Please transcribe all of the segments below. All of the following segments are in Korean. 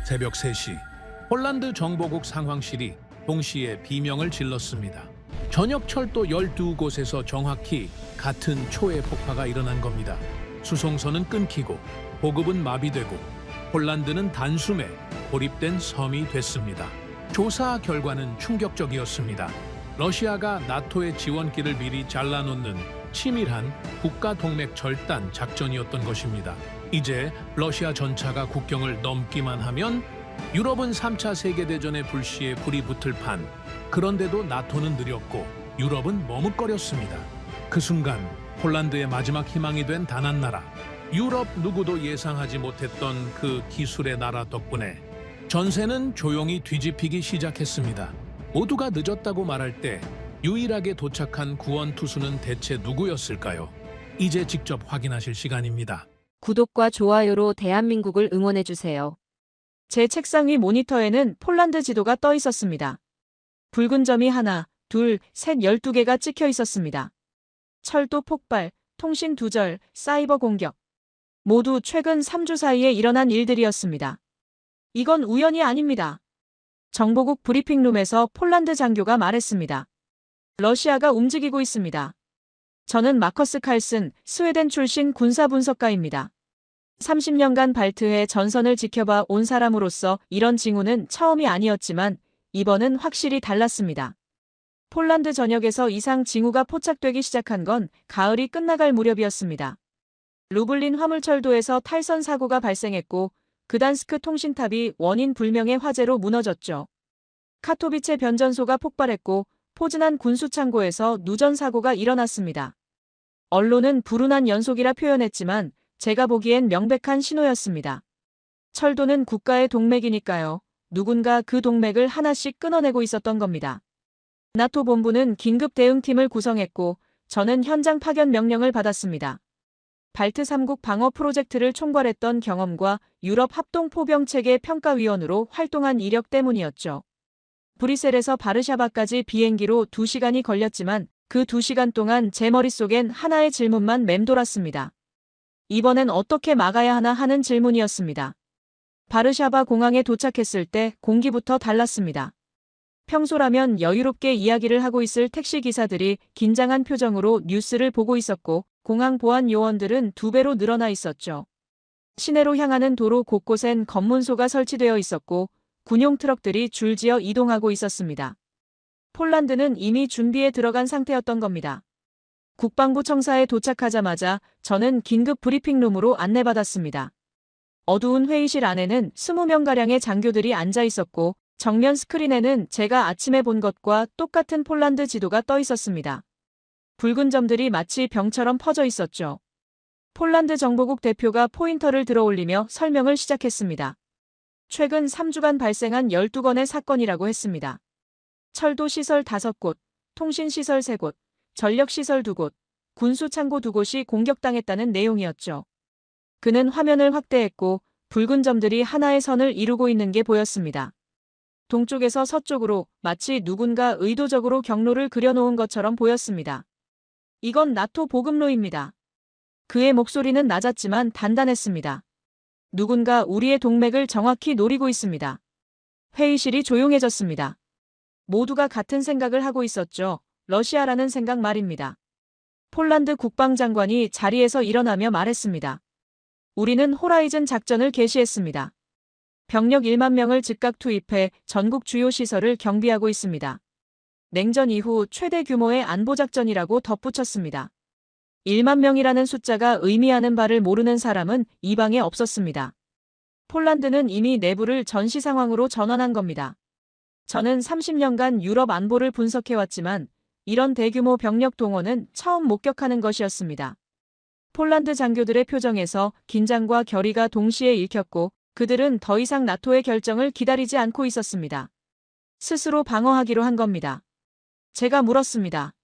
새벽 3시 폴란드 정보국 상황실이 동시에 비명을 질렀습니다. 전역 철도 12곳에서 정확히 같은 초의 폭파가 일어난 겁니다. 수송선은 끊기고 보급은 마비되고 폴란드는 단숨에 고립된 섬이 됐습니다. 조사 결과는 충격적이었습니다. 러시아가 나토의 지원길을 미리 잘라놓는 치밀한 국가동맥 절단 작전이었던 것입니다. 이제 러시아 전차가 국경을 넘기만 하면 유럽은 3차 세계대전의 불씨에 불이 붙을 판. 그런데도 나토는 느렸고 유럽은 머뭇거렸습니다. 그 순간 폴란드의 마지막 희망이 된 단 한 나라. 유럽 누구도 예상하지 못했던 그 기술의 나라 덕분에 전세는 조용히 뒤집히기 시작했습니다. 모두가 늦었다고 말할 때 유일하게 도착한 구원 투수는 대체 누구였을까요? 이제 직접 확인하실 시간입니다. 구독과 좋아요로 대한민국을 응원해주세요. 제 책상 위 모니터에는 폴란드 지도가 떠 있었습니다. 붉은 점이 하나, 둘, 셋 12개가 찍혀 있었습니다. 철도 폭발, 통신 두절, 사이버 공격. 모두 최근 3주 사이에 일어난 일들이었습니다. 이건 우연이 아닙니다. 정보국 브리핑룸에서 폴란드 장교가 말했습니다. 러시아가 움직이고 있습니다. 저는 마커스 칼슨, 스웨덴 출신 군사분석가입니다. 30년간 발트해 전선을 지켜봐 온 사람으로서 이런 징후는 처음이 아니었지만 이번은 확실히 달랐습니다. 폴란드 전역에서 이상 징후가 포착되기 시작한 건 가을이 끝나갈 무렵이었습니다. 루블린 화물철도에서 탈선 사고가 발생했고 그단스크 통신탑이 원인 불명의 화재로 무너졌죠. 카토비체 변전소가 폭발했고 포즈난 군수창고에서 누전 사고가 일어났습니다. 언론은 불운한 연속이라 표현했지만 제가 보기엔 명백한 신호였습니다. 철도는 국가의 동맥이니까요. 누군가 그 동맥을 하나씩 끊어내고 있었던 겁니다. 나토 본부는 긴급 대응팀을 구성했고 저는 현장 파견 명령을 받았습니다. 발트 3국 방어 프로젝트를 총괄했던 경험과 유럽 합동포병체계 평가위원으로 활동한 이력 때문이었죠. 브뤼셀에서 바르샤바까지 비행기로 2시간이 걸렸지만 그 2시간 동안 제 머릿속엔 하나의 질문만 맴돌았습니다. 이번엔 어떻게 막아야 하나 하는 질문이었습니다. 바르샤바 공항에 도착했을 때 공기부터 달랐습니다. 평소라면 여유롭게 이야기를 하고 있을 택시기사들이 긴장한 표정으로 뉴스를 보고 있었고 공항 보안 요원들은 2배로 늘어나 있었죠. 시내로 향하는 도로 곳곳엔 검문소가 설치되어 있었고 군용 트럭들이 줄지어 이동하고 있었습니다. 폴란드는 이미 준비에 들어간 상태였던 겁니다. 국방부 청사에 도착하자마자 저는 긴급 브리핑룸으로 안내받았습니다. 어두운 회의실 안에는 20명가량의 장교들이 앉아 있었고 정면 스크린에는 제가 아침에 본 것과 똑같은 폴란드 지도가 떠 있었습니다. 붉은 점들이 마치 병처럼 퍼져 있었죠. 폴란드 정보국 대표가 포인터를 들어올리며 설명을 시작했습니다. 최근 3주간 발생한 12건의 사건이라고 했습니다. 철도 시설 5곳, 통신 시설 3곳, 전력 시설 2곳, 군수 창고 2곳이 공격당했다는 내용이었죠. 그는 화면을 확대했고 붉은 점들이 하나의 선을 이루고 있는 게 보였습니다. 동쪽에서 서쪽으로 마치 누군가 의도적으로 경로를 그려놓은 것처럼 보였습니다. 이건 나토 보급로입니다. 그의 목소리는 낮았지만 단단했습니다. 누군가 우리의 동맥을 정확히 노리고 있습니다. 회의실이 조용해졌습니다. 모두가 같은 생각을 하고 있었죠. 러시아라는 생각 말입니다. 폴란드 국방장관이 자리에서 일어나며 말했습니다. 우리는 호라이즌 작전을 개시했습니다. 병력 1만 명을 즉각 투입해 전국 주요 시설을 경비하고 있습니다. 냉전 이후 최대 규모의 안보작전이라고 덧붙였습니다. 1만 명이라는 숫자가 의미하는 바를 모르는 사람은 이 방에 없었습니다. 폴란드는 이미 내부를 전시 상황으로 전환한 겁니다. 저는 30년간 유럽 안보를 분석해왔지만 이런 대규모 병력 동원은 처음 목격하는 것이었습니다. 폴란드 장교들의 표정에서 긴장과 결의가 동시에 읽혔고 그들은 더 이상 나토의 결정을 기다리지 않고 있었습니다. 스스로 방어하기로 한 겁니다. 제가 물었습니다.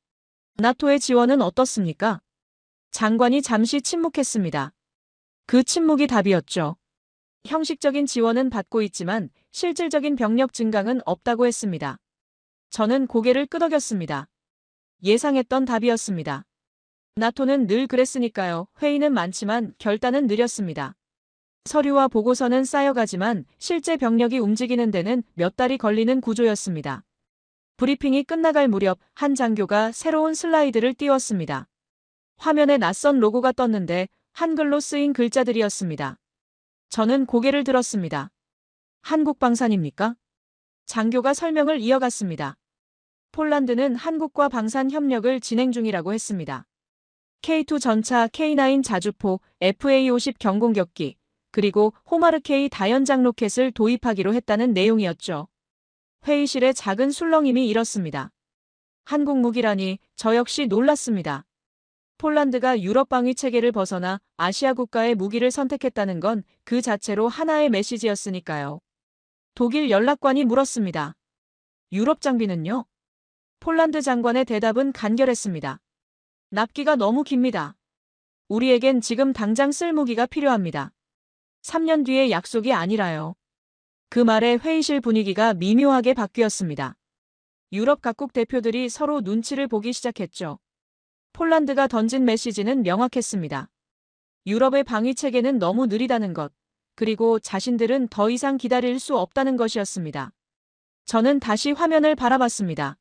나토의 지원은 어떻습니까? 장관이 잠시 침묵했습니다. 그 침묵이 답이었죠. 형식적인 지원은 받고 있지만 실질적인 병력 증강은 없다고 했습니다. 저는 고개를 끄덕였습니다. 예상했던 답이었습니다. 나토는 늘 그랬으니까요. 회의는 많지만 결단은 느렸습니다. 서류와 보고서는 쌓여가지만 실제 병력이 움직이는 데는 몇 달이 걸리는 구조였습니다. 브리핑이 끝나갈 무렵 한 장교가 새로운 슬라이드를 띄웠습니다. 화면에 낯선 로고가 떴는데 한글로 쓰인 글자들이었습니다. 저는 고개를 들었습니다. 한국방산입니까? 장교가 설명을 이어갔습니다. 폴란드는 한국과 방산 협력을 진행 중이라고 했습니다. K2 전차, K9 자주포, FA50 경공격기, 그리고 호마르 K 다연장 로켓을 도입하기로 했다는 내용이었죠. 회의실에 작은 술렁임이 일었습니다. 한국 무기라니 저 역시 놀랐습니다. 폴란드가 유럽 방위 체계를 벗어나 아시아 국가의 무기를 선택했다는 건 그 자체로 하나의 메시지였으니까요. 독일 연락관이 물었습니다. 유럽 장비는요? 폴란드 장관의 대답은 간결했습니다. 납기가 너무 깁니다. 우리에겐 지금 당장 쓸 무기가 필요합니다. 3년 뒤의 약속이 아니라요. 그 말에 회의실 분위기가 미묘하게 바뀌었습니다. 유럽 각국 대표들이 서로 눈치를 보기 시작했죠. 폴란드가 던진 메시지는 명확했습니다. 유럽의 방위 체계는 너무 느리다는 것, 그리고 자신들은 더 이상 기다릴 수 없다는 것이었습니다. 저는 다시 화면을 바라봤습니다.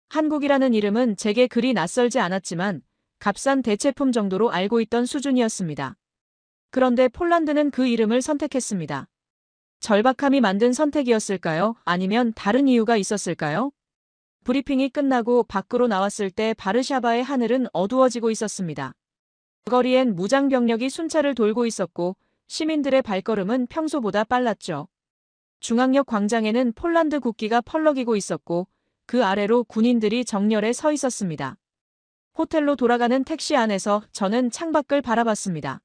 한국이라는 이름은 제게 그리 낯설지 않았지만 값싼 대체품 정도로 알고 있던 수준이었습니다. 그런데 폴란드는 그 이름을 선택했습니다. 절박함이 만든 선택이었을까요? 아니면 다른 이유가 있었을까요? 브리핑이 끝나고 밖으로 나왔을 때 바르샤바의 하늘은 어두워지고 있었습니다. 거리엔 무장 병력이 순찰을 돌고 있었고 시민들의 발걸음은 평소보다 빨랐죠. 중앙역 광장에는 폴란드 국기가 펄럭이고 있었고 그 아래로 군인들이 정렬해 서 있었습니다. 호텔로 돌아가는 택시 안에서 저는 창밖을 바라봤습니다.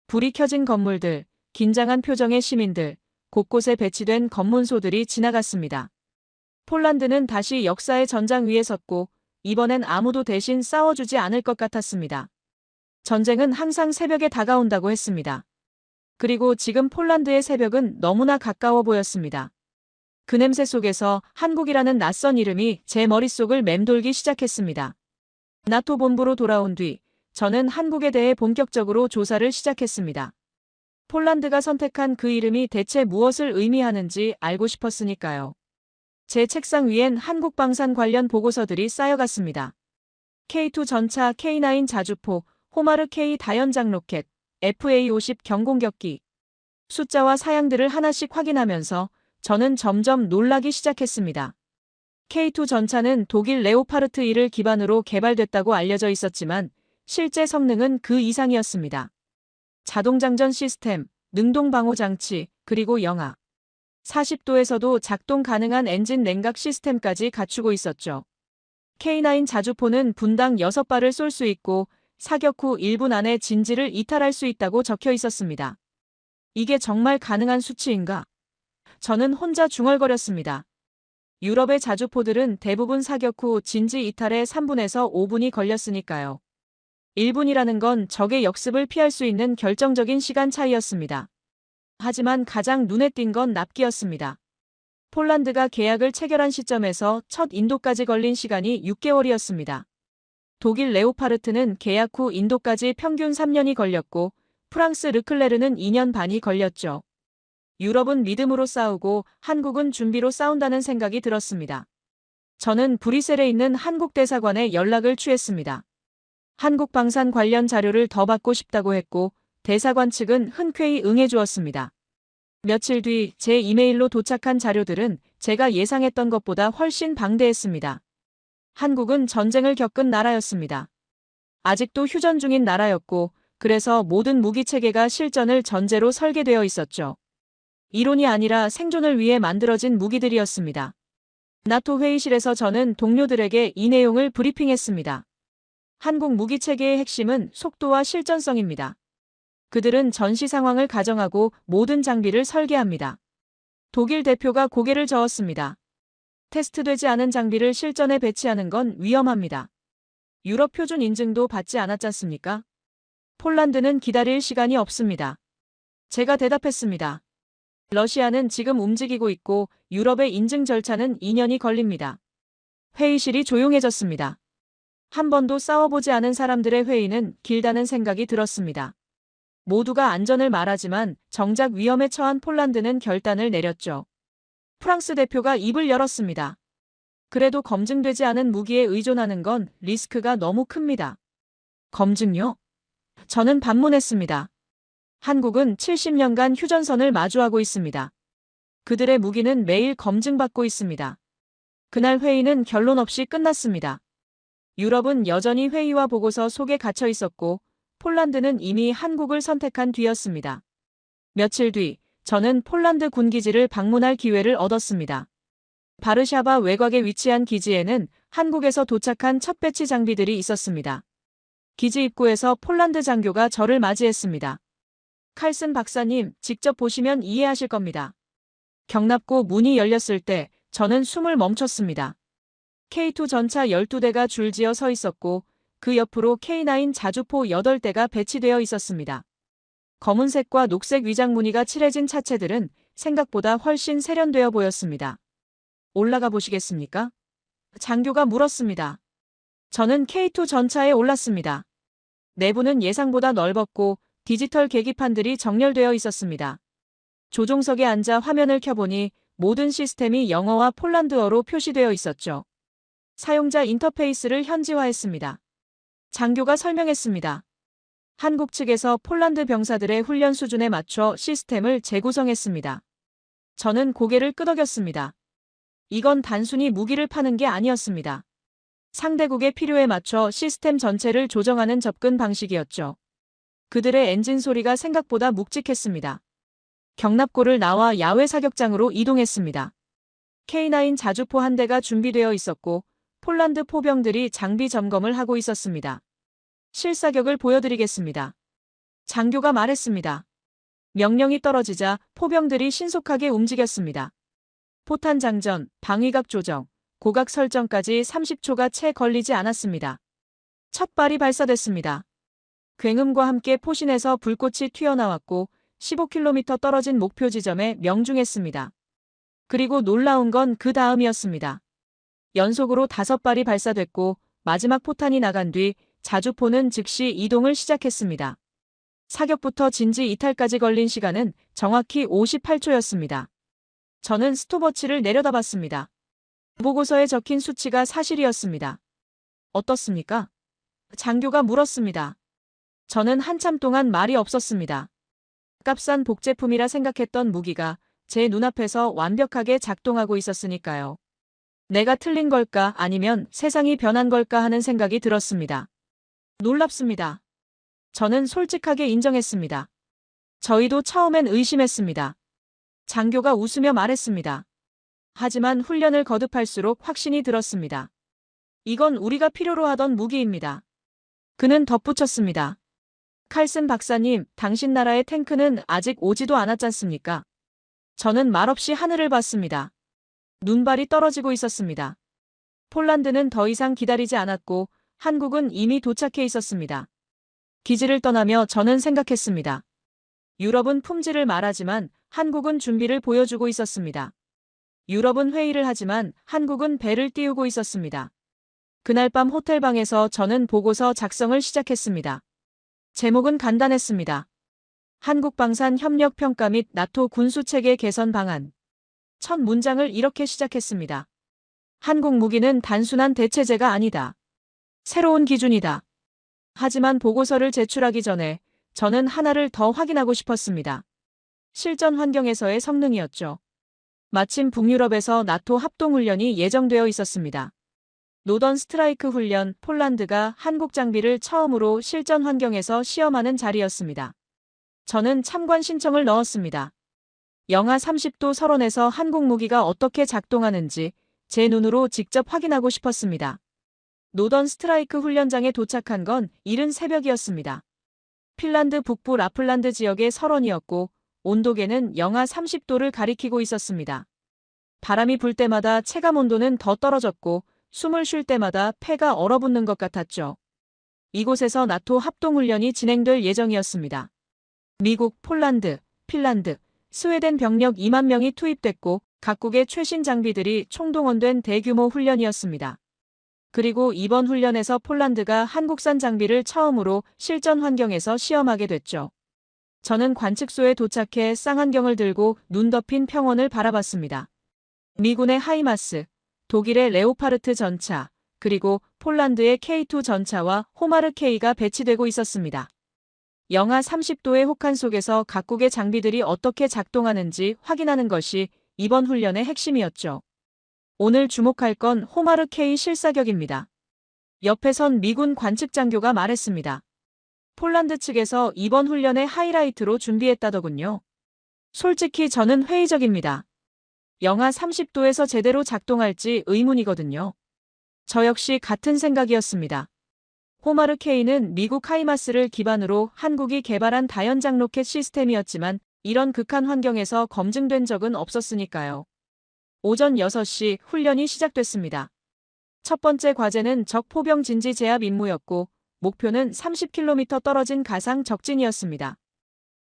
불이 켜진 건물들, 긴장한 표정의 시민들, 곳곳에 배치된 검문소들이 지나갔습니다. 폴란드는 다시 역사의 전장 위에 섰고 이번엔 아무도 대신 싸워주지 않을 것 같았습니다. 전쟁은 항상 새벽에 다가온다고 했습니다. 그리고 지금 폴란드의 새벽은 너무나 가까워 보였습니다. 그 냄새 속에서 한국이라는 낯선 이름이 제 머릿속을 맴돌기 시작했습니다. 나토 본부로 돌아온 뒤 저는 한국에 대해 본격적으로 조사를 시작했습니다. 폴란드가 선택한 그 이름이 대체 무엇을 의미하는지 알고 싶었으니까요. 제 책상 위엔 한국방산 관련 보고서들이 쌓여갔습니다. K2 전차, K9 자주포, 호마르 K 다연장 로켓, FA50 경공격기. 숫자와 사양들을 하나씩 확인하면서 저는 점점 놀라기 시작했습니다. K2 전차는 독일 레오파르트 1을 기반으로 개발됐다고 알려져 있었지만 실제 성능은 그 이상이었습니다. 자동장전 시스템, 능동방호장치, 그리고 영하 40도에서도 작동 가능한 엔진 냉각 시스템까지 갖추고 있었죠. K9 자주포는 분당 6발을 쏠 수 있고 사격 후 1분 안에 진지를 이탈할 수 있다고 적혀 있었습니다. 이게 정말 가능한 수치인가? 저는 혼자 중얼거렸습니다. 유럽의 자주포들은 대부분 사격 후 진지 이탈에 3분에서 5분이 걸렸으니까요. 1분이라는 건 적의 역습을 피할 수 있는 결정적인 시간 차이였습니다. 하지만 가장 눈에 띈 건 납기였습니다. 폴란드가 계약을 체결한 시점에서 첫 인도까지 걸린 시간이 6개월이었습니다. 독일 레오파르트는 계약 후 인도까지 평균 3년이 걸렸고 프랑스 르클레르는 2년 반이 걸렸죠. 유럽은 믿음으로 싸우고 한국은 준비로 싸운다는 생각이 들었습니다. 저는 브뤼셀에 있는 한국 대사관에 연락을 취했습니다. 한국 방산 관련 자료를 더 받고 싶다고 했고 대사관 측은 흔쾌히 응해주었습니다. 며칠 뒤 제 이메일로 도착한 자료들은 제가 예상했던 것보다 훨씬 방대했습니다. 한국은 전쟁을 겪은 나라였습니다. 아직도 휴전 중인 나라였고 그래서 모든 무기 체계가 실전을 전제로 설계되어 있었죠. 이론이 아니라 생존을 위해 만들어진 무기들이었습니다. 나토 회의실에서 저는 동료들에게 이 내용을 브리핑했습니다. 한국 무기 체계의 핵심은 속도와 실전성입니다. 그들은 전시 상황을 가정하고 모든 장비를 설계합니다. 독일 대표가 고개를 저었습니다. 테스트되지 않은 장비를 실전에 배치하는 건 위험합니다. 유럽 표준 인증도 받지 않았지 않습니까? 폴란드는 기다릴 시간이 없습니다. 제가 대답했습니다. 러시아는 지금 움직이고 있고 유럽의 인증 절차는 2년이 걸립니다. 회의실이 조용해졌습니다. 한 번도 싸워보지 않은 사람들의 회의는 길다는 생각이 들었습니다. 모두가 안전을 말하지만 정작 위험에 처한 폴란드는 결단을 내렸죠. 프랑스 대표가 입을 열었습니다. 그래도 검증되지 않은 무기에 의존하는 건 리스크가 너무 큽니다. 검증요? 저는 반문했습니다. 한국은 70년간 휴전선을 마주하고 있습니다. 그들의 무기는 매일 검증받고 있습니다. 그날 회의는 결론 없이 끝났습니다. 유럽은 여전히 회의와 보고서 속에 갇혀 있었고 폴란드는 이미 한국을 선택한 뒤였습니다. 며칠 뒤 저는 폴란드 군기지를 방문할 기회를 얻었습니다. 바르샤바 외곽에 위치한 기지에는 한국에서 도착한 첫 배치 장비들이 있었습니다. 기지 입구에서 폴란드 장교가 저를 맞이했습니다. 칼슨 박사님, 직접 보시면 이해하실 겁니다. 경납고 문이 열렸을 때 저는 숨을 멈췄습니다. K2 전차 12대가 줄지어 서 있었고 그 옆으로 K9 자주포 8대가 배치되어 있었습니다. 검은색과 녹색 위장 무늬가 칠해진 차체들은 생각보다 훨씬 세련되어 보였습니다. 올라가 보시겠습니까? 장교가 물었습니다. 저는 K2 전차에 올랐습니다. 내부는 예상보다 넓었고 디지털 계기판들이 정렬되어 있었습니다. 조종석에 앉아 화면을 켜보니 모든 시스템이 영어와 폴란드어로 표시되어 있었죠. 사용자 인터페이스를 현지화했습니다. 장교가 설명했습니다. 한국 측에서 폴란드 병사들의 훈련 수준에 맞춰 시스템을 재구성했습니다. 저는 고개를 끄덕였습니다. 이건 단순히 무기를 파는 게 아니었습니다. 상대국의 필요에 맞춰 시스템 전체를 조정하는 접근 방식이었죠. 그들의 엔진 소리가 생각보다 묵직했습니다. 경납고를 나와 야외 사격장으로 이동했습니다. K9 자주포 한 대가 준비되어 있었고 폴란드 포병들이 장비 점검을 하고 있었습니다. 실사격을 보여드리겠습니다. 장교가 말했습니다. 명령이 떨어지자 포병들이 신속하게 움직였습니다. 포탄 장전, 방위각 조정, 고각 설정까지 30초가 채 걸리지 않았습니다. 첫 발이 발사됐습니다. 굉음과 함께 포신에서 불꽃이 튀어나왔고 15km 떨어진 목표 지점에 명중했습니다. 그리고 놀라운 건 그 다음이었습니다. 연속으로 5발이 발사됐고 마지막 포탄이 나간 뒤 자주포는 즉시 이동을 시작했습니다. 사격부터 진지 이탈까지 걸린 시간은 정확히 58초였습니다. 저는 스톱워치를 내려다봤습니다. 보고서에 적힌 수치가 사실이었습니다. 어떻습니까? 장교가 물었습니다. 저는 한참 동안 말이 없었습니다. 값싼 복제품이라 생각했던 무기가 제 눈앞에서 완벽하게 작동하고 있었으니까요. 내가 틀린 걸까 아니면 세상이 변한 걸까 하는 생각이 들었습니다. 놀랍습니다. 저는 솔직하게 인정했습니다. 저희도 처음엔 의심했습니다. 장교가 웃으며 말했습니다. 하지만 훈련을 거듭할수록 확신이 들었습니다. 이건 우리가 필요로 하던 무기입니다. 그는 덧붙였습니다. 칼슨 박사님, 당신 나라의 탱크는 아직 오지도 않았잖습니까? 저는 말없이 하늘을 봤습니다. 눈발이 떨어지고 있었습니다. 폴란드는 더 이상 기다리지 않았고 한국은 이미 도착해 있었습니다. 기지를 떠나며 저는 생각했습니다. 유럽은 품질을 말하지만 한국은 준비를 보여주고 있었습니다. 유럽은 회의를 하지만 한국은 배를 띄우고 있었습니다. 그날 밤 호텔방에서 저는 보고서 작성을 시작했습니다. 제목은 간단했습니다. 한국 방산 협력 평가 및 나토 군수체계 개선 방안. 첫 문장을 이렇게 시작했습니다. 한국 무기는 단순한 대체제가 아니다. 새로운 기준이다. 하지만 보고서를 제출하기 전에 저는 하나를 더 확인하고 싶었습니다. 실전 환경에서의 성능이었죠. 마침 북유럽에서 나토 합동훈련이 예정되어 있었습니다. 노던 스트라이크 훈련, 폴란드가 한국 장비를 처음으로 실전 환경에서 시험하는 자리였습니다. 저는 참관 신청을 넣었습니다. 영하 30도 설원에서 한국 무기가 어떻게 작동하는지 제 눈으로 직접 확인하고 싶었습니다. 노던 스트라이크 훈련장에 도착한 건 이른 새벽이었습니다. 핀란드 북부 라플란드 지역의 설원이었고 온도계는 영하 30도를 가리키고 있었습니다. 바람이 불 때마다 체감 온도는 더 떨어졌고 숨을 쉴 때마다 폐가 얼어붙는 것 같았죠. 이곳에서 나토 합동훈련이 진행될 예정이었습니다. 미국, 폴란드, 핀란드, 스웨덴 병력 2만 명이 투입됐고 각국의 최신 장비들이 총동원된 대규모 훈련이었습니다. 그리고 이번 훈련에서 폴란드가 한국산 장비를 처음으로 실전 환경에서 시험하게 됐죠. 저는 관측소에 도착해 쌍안경을 들고 눈 덮인 평원을 바라봤습니다. 미군의 하이마스, 독일의 레오파르트 전차, 그리고 폴란드의 K2 전차와 호마르 K가 배치되고 있었습니다. 영하 30도의 혹한 속에서 각국의 장비들이 어떻게 작동하는지 확인하는 것이 이번 훈련의 핵심이었죠. 오늘 주목할 건 호마르 K 실사격입니다. 옆에 선 미군 관측장교가 말했습니다. 폴란드 측에서 이번 훈련의 하이라이트로 준비했다더군요. 솔직히 저는 회의적입니다. 영하 30도에서 제대로 작동할지 의문이거든요. 저 역시 같은 생각이었습니다. 호마르 K는 미국 하이마스를 기반으로 한국이 개발한 다연장 로켓 시스템이었지만 이런 극한 환경에서 검증된 적은 없었으니까요. 오전 6시 훈련이 시작됐습니다. 첫 번째 과제는 적 포병 진지 제압 임무였고 목표는 30km 떨어진 가상 적진이었습니다.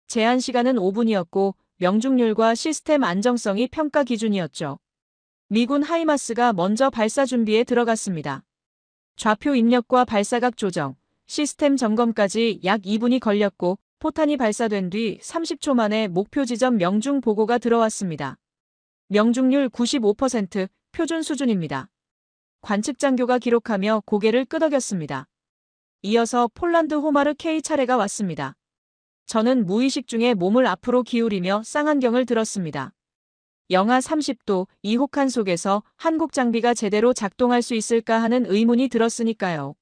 제한 시간은 5분이었고 명중률과 시스템 안정성이 평가 기준이었죠. 미군 하이마스가 먼저 발사 준비에 들어갔습니다. 좌표 입력과 발사각 조정, 시스템 점검까지 약 2분이 걸렸고 포탄이 발사된 뒤 30초 만에 목표 지점 명중 보고가 들어왔습니다. 명중률 95%, 표준 수준입니다. 관측장교가 기록하며 고개를 끄덕였습니다. 이어서 폴란드 호마르 K 차례가 왔습니다. 저는 무의식 중에 몸을 앞으로 기울이며 쌍안경을 들었습니다. 영하 30도 이 혹한 속에서 한국 장비가 제대로 작동할 수 있을까 하는 의문이 들었으니까요.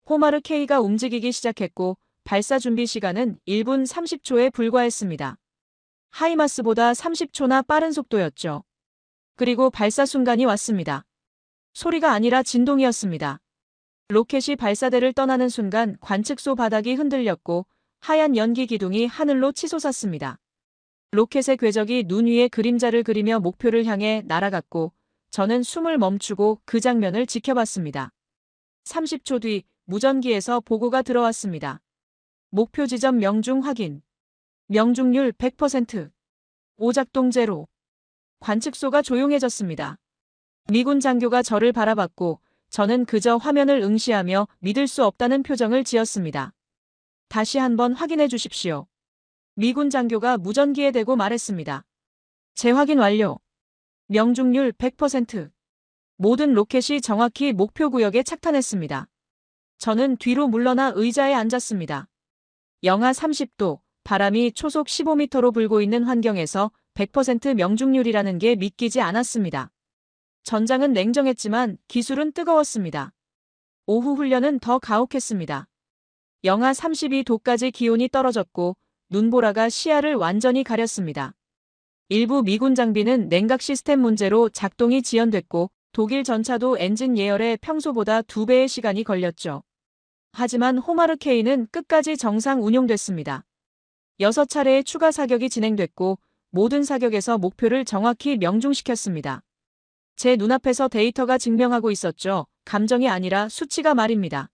호마르 K가 움직이기 시작했고 발사 준비 시간은 1분 30초에 불과했습니다. 하이마스보다 30초나 빠른 속도였죠. 그리고 발사 순간이 왔습니다. 소리가 아니라 진동이었습니다. 로켓이 발사대를 떠나는 순간 관측소 바닥이 흔들렸고 하얀 연기 기둥이 하늘로 치솟았습니다. 로켓의 궤적이 눈 위에 그림자를 그리며 목표를 향해 날아갔고 저는 숨을 멈추고 그 장면을 지켜봤습니다. 30초 뒤 무전기에서 보고가 들어왔습니다. 목표 지점 명중 확인. 명중률 100%. 오작동 제로. 관측소가 조용해졌습니다. 미군 장교가 저를 바라봤고 저는 그저 화면을 응시하며 믿을 수 없다는 표정을 지었습니다. 다시 한번 확인해 주십시오. 미군 장교가 무전기에 대고 말했습니다. 재확인 완료. 명중률 100%. 모든 로켓이 정확히 목표 구역에 착탄했습니다. 저는 뒤로 물러나 의자에 앉았습니다. 영하 30도, 바람이 초속 15m로 불고 있는 환경에서 100% 명중률이라는 게 믿기지 않았습니다. 전장은 냉정했지만 기술은 뜨거웠습니다. 오후 훈련은 더 가혹했습니다. 영하 32도까지 기온이 떨어졌고 눈보라가 시야를 완전히 가렸습니다. 일부 미군 장비는 냉각 시스템 문제로 작동이 지연됐고 독일 전차도 엔진 예열에 평소보다 2배의 시간이 걸렸죠. 하지만 호마르 K는 끝까지 정상 운용됐습니다. 6차례의 추가 사격이 진행됐고 모든 사격에서 목표를 정확히 명중시켰습니다. 제 눈앞에서 데이터가 증명하고 있었죠. 감정이 아니라 수치가 말입니다.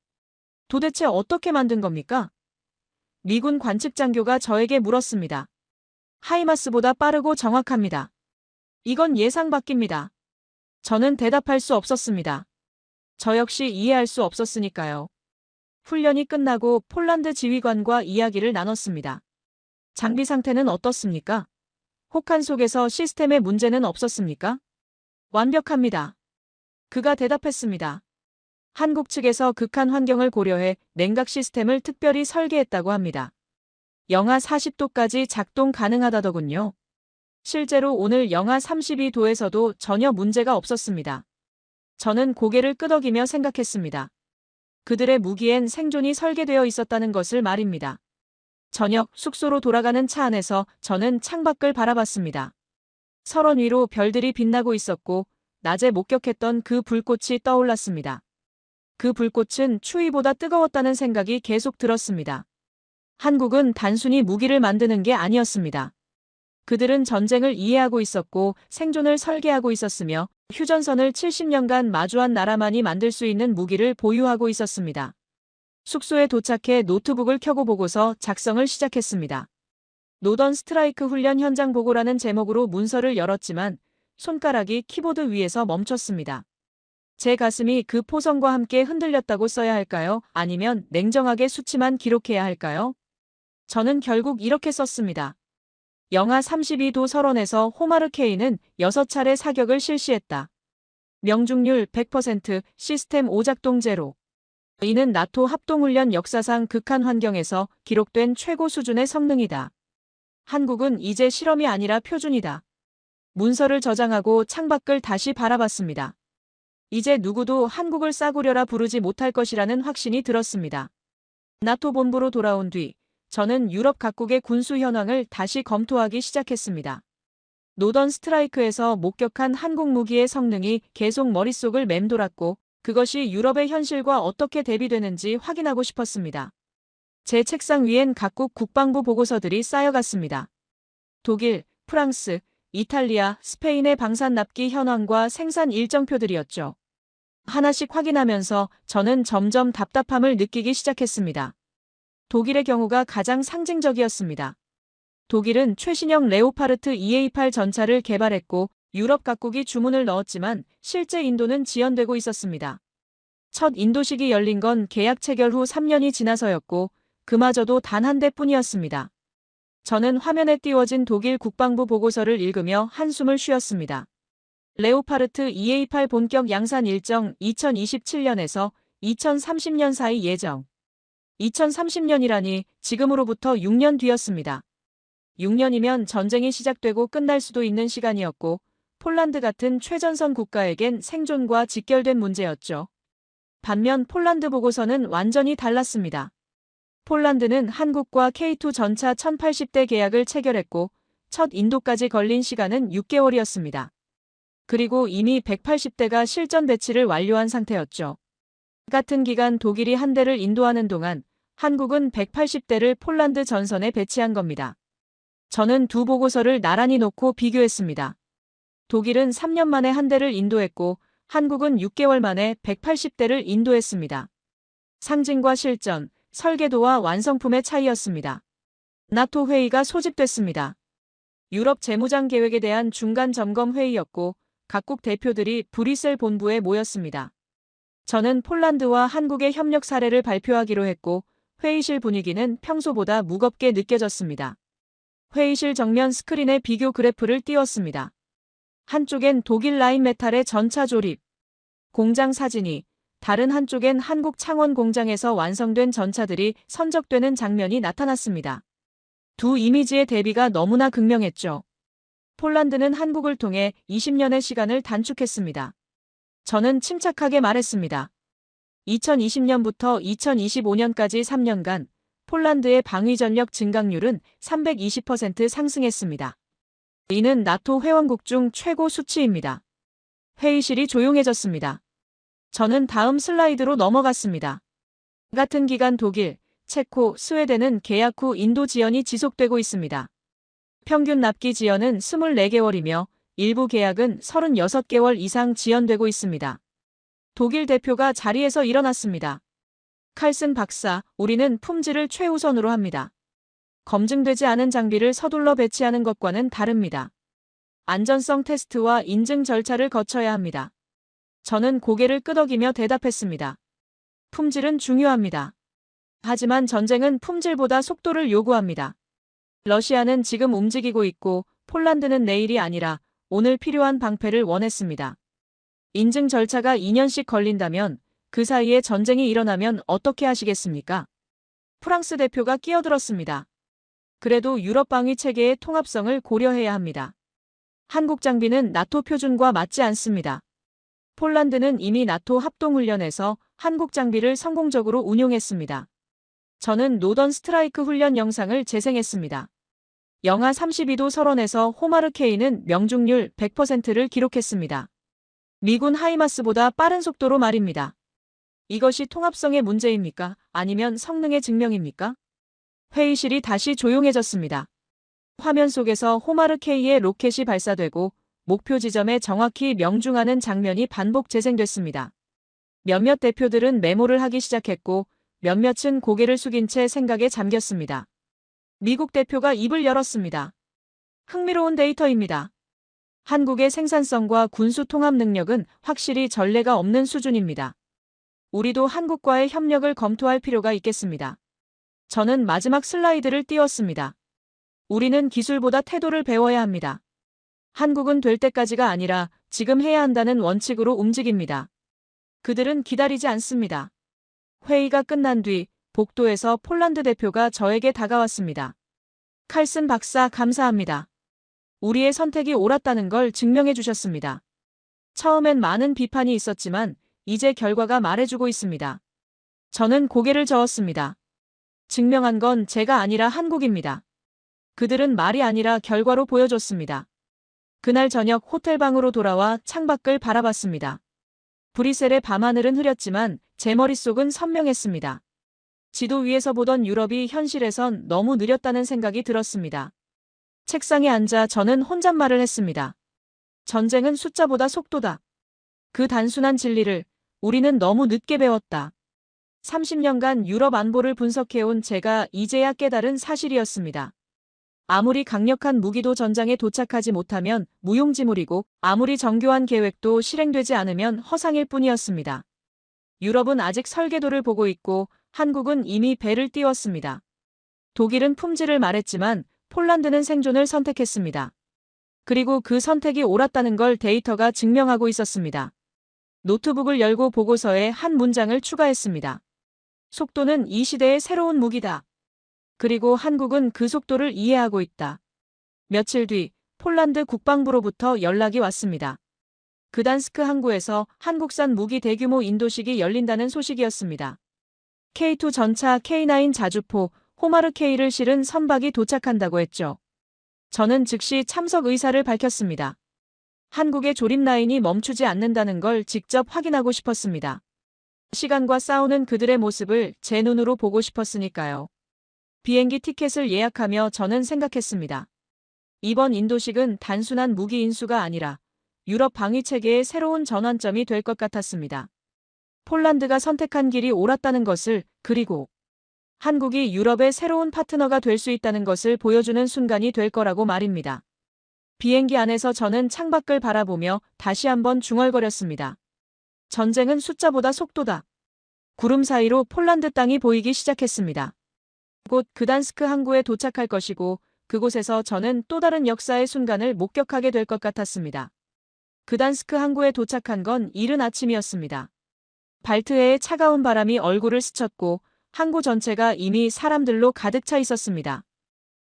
도대체 어떻게 만든 겁니까? 미군 관측장교가 저에게 물었습니다. 하이마스보다 빠르고 정확합니다. 이건 예상 밖입니다. 저는 대답할 수 없었습니다. 저 역시 이해할 수 없었으니까요. 훈련이 끝나고 폴란드 지휘관과 이야기를 나눴습니다. 장비 상태는 어떻습니까? 혹한 속에서 시스템에 문제는 없었습니까? 완벽합니다. 그가 대답했습니다. 한국 측에서 극한 환경을 고려해 냉각 시스템을 특별히 설계했다고 합니다. 영하 40도까지 작동 가능하다더군요. 실제로 오늘 영하 32도에서도 전혀 문제가 없었습니다. 저는 고개를 끄덕이며 생각했습니다. 그들의 무기엔 생존이 설계되어 있었다는 것을 말입니다. 저녁 숙소로 돌아가는 차 안에서 저는 창밖을 바라봤습니다. 설원 위로 별들이 빛나고 있었고 낮에 목격했던 그 불꽃이 떠올랐습니다. 그 불꽃은 추위보다 뜨거웠다는 생각이 계속 들었습니다. 한국은 단순히 무기를 만드는 게 아니었습니다. 그들은 전쟁을 이해하고 있었고 생존을 설계하고 있었으며 휴전선을 70년간 마주한 나라만이 만들 수 있는 무기를 보유하고 있었습니다. 숙소에 도착해 노트북을 켜고 보고서 작성을 시작했습니다. 노던 스트라이크 훈련 현장 보고라는 제목으로 문서를 열었지만 손가락이 키보드 위에서 멈췄습니다. 제 가슴이 그 포성과 함께 흔들렸다고 써야 할까요? 아니면 냉정하게 수치만 기록해야 할까요? 저는 결국 이렇게 썼습니다. 영하 32도 설원에서 호마르 K는 6차례 사격을 실시했다. 명중률 100%, 시스템 오작동 제로. 이는 나토 합동훈련 역사상 극한 환경에서 기록된 최고 수준의 성능이다. 한국은 이제 실험이 아니라 표준이다. 문서를 저장하고 창밖을 다시 바라봤습니다. 이제 누구도 한국을 싸구려라 부르지 못할 것이라는 확신이 들었습니다. 나토 본부로 돌아온 뒤 저는 유럽 각국의 군수 현황을 다시 검토하기 시작했습니다. 노던 스트라이크에서 목격한 한국 무기의 성능이 계속 머릿속을 맴돌았고 그것이 유럽의 현실과 어떻게 대비되는지 확인하고 싶었습니다. 제 책상 위엔 각국 국방부 보고서들이 쌓여갔습니다. 독일, 프랑스, 이탈리아, 스페인의 방산 납기 현황과 생산 일정표들이었죠. 하나씩 확인하면서 저는 점점 답답함을 느끼기 시작했습니다. 독일의 경우가 가장 상징적이었습니다. 독일은 최신형 레오파르트 EA8 전차를 개발했고 유럽 각국이 주문을 넣었지만 실제 인도는 지연되고 있었습니다. 첫 인도식이 열린 건 계약 체결 후 3년이 지나서였고 그마저도 단 한 대뿐이었습니다. 저는 화면에 띄워진 독일 국방부 보고서를 읽으며 한숨을 쉬었습니다. 레오파르트 EA8 본격 양산 일정 2027년에서 2030년 사이 예정. 2030년이라니 지금으로부터 6년 뒤였습니다. 6년이면 전쟁이 시작되고 끝날 수도 있는 시간이었고 폴란드 같은 최전선 국가에겐 생존과 직결된 문제였죠. 반면 폴란드 보고서는 완전히 달랐습니다. 폴란드는 한국과 K2 전차 1080대 계약을 체결했고 첫 인도까지 걸린 시간은 6개월이었습니다. 그리고 이미 180대가 실전 배치를 완료한 상태였죠. 같은 기간 독일이 한 대를 인도하는 동안 한국은 180대를 폴란드 전선에 배치한 겁니다. 저는 두 보고서를 나란히 놓고 비교했습니다. 독일은 3년 만에 한 대를 인도했고 한국은 6개월 만에 180대를 인도했습니다. 상징과 실전, 설계도와 완성품의 차이였습니다. 나토 회의가 소집됐습니다. 유럽 재무장 계획에 대한 중간 점검 회의였고 각국 대표들이 브뤼셀 본부에 모였습니다. 저는 폴란드와 한국의 협력 사례를 발표하기로 했고 회의실 분위기는 평소보다 무겁게 느껴졌습니다. 회의실 정면 스크린에 비교 그래프를 띄웠습니다. 한쪽엔 독일 라인메탈의 전차 조립, 공장 사진이, 다른 한쪽엔 한국 창원 공장에서 완성된 전차들이 선적되는 장면이 나타났습니다. 두 이미지의 대비가 너무나 극명했죠. 폴란드는 한국을 통해 20년의 시간을 단축했습니다. 저는 침착하게 말했습니다. 2020년부터 2025년까지 3년간 폴란드의 방위 전력 증강률은 320% 상승했습니다. 이는 나토 회원국 중 최고 수치입니다. 회의실이 조용해졌습니다. 저는 다음 슬라이드로 넘어갔습니다. 같은 기간 독일, 체코, 스웨덴은 계약 후 인도 지연이 지속되고 있습니다. 평균 납기 지연은 24개월이며 일부 계약은 36개월 이상 지연되고 있습니다. 독일 대표가 자리에서 일어났습니다. 칼슨 박사, 우리는 품질을 최우선으로 합니다. 검증되지 않은 장비를 서둘러 배치하는 것과는 다릅니다. 안전성 테스트와 인증 절차를 거쳐야 합니다. 저는 고개를 끄덕이며 대답했습니다. 품질은 중요합니다. 하지만 전쟁은 품질보다 속도를 요구합니다. 러시아는 지금 움직이고 있고 폴란드는 내일이 아니라 오늘 필요한 방패를 원했습니다. 인증 절차가 2년씩 걸린다면 그 사이에 전쟁이 일어나면 어떻게 하시겠습니까? 프랑스 대표가 끼어들었습니다. 그래도 유럽 방위 체계의 통합성을 고려해야 합니다. 한국 장비는 나토 표준과 맞지 않습니다. 폴란드는 이미 나토 합동훈련에서 한국 장비를 성공적으로 운용했습니다. 저는 노던 스트라이크 훈련 영상을 재생했습니다. 영하 32도 설원에서 호마르 K는 명중률 100%를 기록했습니다. 미군 하이마스보다 빠른 속도로 말입니다. 이것이 통합성의 문제입니까? 아니면 성능의 증명입니까? 회의실이 다시 조용해졌습니다. 화면 속에서 호마르 K의 로켓이 발사되고 목표 지점에 정확히 명중하는 장면이 반복 재생됐습니다. 몇몇 대표들은 메모를 하기 시작했고 몇몇은 고개를 숙인 채 생각에 잠겼습니다. 미국 대표가 입을 열었습니다. 흥미로운 데이터입니다. 한국의 생산성과 군수 통합 능력은 확실히 전례가 없는 수준입니다. 우리도 한국과의 협력을 검토할 필요가 있겠습니다. 저는 마지막 슬라이드를 띄웠습니다. 우리는 기술보다 태도를 배워야 합니다. 한국은 될 때까지가 아니라 지금 해야 한다는 원칙으로 움직입니다. 그들은 기다리지 않습니다. 회의가 끝난 뒤 복도에서 폴란드 대표가 저에게 다가왔습니다. 칼슨 박사 감사합니다. 우리의 선택이 옳았다는 걸 증명해 주셨습니다. 처음엔 많은 비판이 있었지만 이제 결과가 말해주고 있습니다. 저는 고개를 저었습니다. 증명한 건 제가 아니라 한국입니다. 그들은 말이 아니라 결과로 보여줬습니다. 그날 저녁 호텔방으로 돌아와 창밖을 바라봤습니다. 브뤼셀의 밤하늘은 흐렸지만 제 머릿속은 선명했습니다. 지도 위에서 보던 유럽이 현실에선 너무 느렸다는 생각이 들었습니다. 책상에 앉아 저는 혼잣말을 했습니다. 전쟁은 숫자보다 속도다. 그 단순한 진리를 우리는 너무 늦게 배웠다. 30년간 유럽 안보를 분석해온 제가 이제야 깨달은 사실이었습니다. 아무리 강력한 무기도 전장에 도착하지 못하면 무용지물이고 아무리 정교한 계획도 실행되지 않으면 허상일 뿐이었습니다. 유럽은 아직 설계도를 보고 있고 한국은 이미 배를 띄웠습니다. 독일은 품질을 말했지만 폴란드는 생존을 선택했습니다. 그리고 그 선택이 옳았다는 걸 데이터가 증명하고 있었습니다. 노트북을 열고 보고서에 한 문장을 추가했습니다. 속도는 이 시대의 새로운 무기다. 그리고 한국은 그 속도를 이해하고 있다. 며칠 뒤 폴란드 국방부로부터 연락이 왔습니다. 그단스크 항구에서 한국산 무기 대규모 인도식이 열린다는 소식이었습니다. K2 전차 K9 자주포 호마르 K를 실은 선박이 도착한다고 했죠. 저는 즉시 참석 의사를 밝혔습니다. 한국의 조립 라인이 멈추지 않는다는 걸 직접 확인하고 싶었습니다. 시간과 싸우는 그들의 모습을 제 눈으로 보고 싶었으니까요. 비행기 티켓을 예약하며 저는 생각했습니다. 이번 인도식은 단순한 무기 인수가 아니라 유럽 방위체계의 새로운 전환점이 될 것 같았습니다. 폴란드가 선택한 길이 옳았다는 것을, 그리고 한국이 유럽의 새로운 파트너가 될 수 있다는 것을 보여주는 순간이 될 거라고 말입니다. 비행기 안에서 저는 창밖을 바라보며 다시 한번 중얼거렸습니다. 전쟁은 숫자보다 속도다. 구름 사이로 폴란드 땅이 보이기 시작했습니다. 곧 그단스크 항구에 도착할 것이고 그곳에서 저는 또 다른 역사의 순간을 목격하게 될 것 같았습니다. 그단스크 항구에 도착한 건 이른 아침이었습니다. 발트해의 차가운 바람이 얼굴을 스쳤고 항구 전체가 이미 사람들로 가득 차 있었습니다.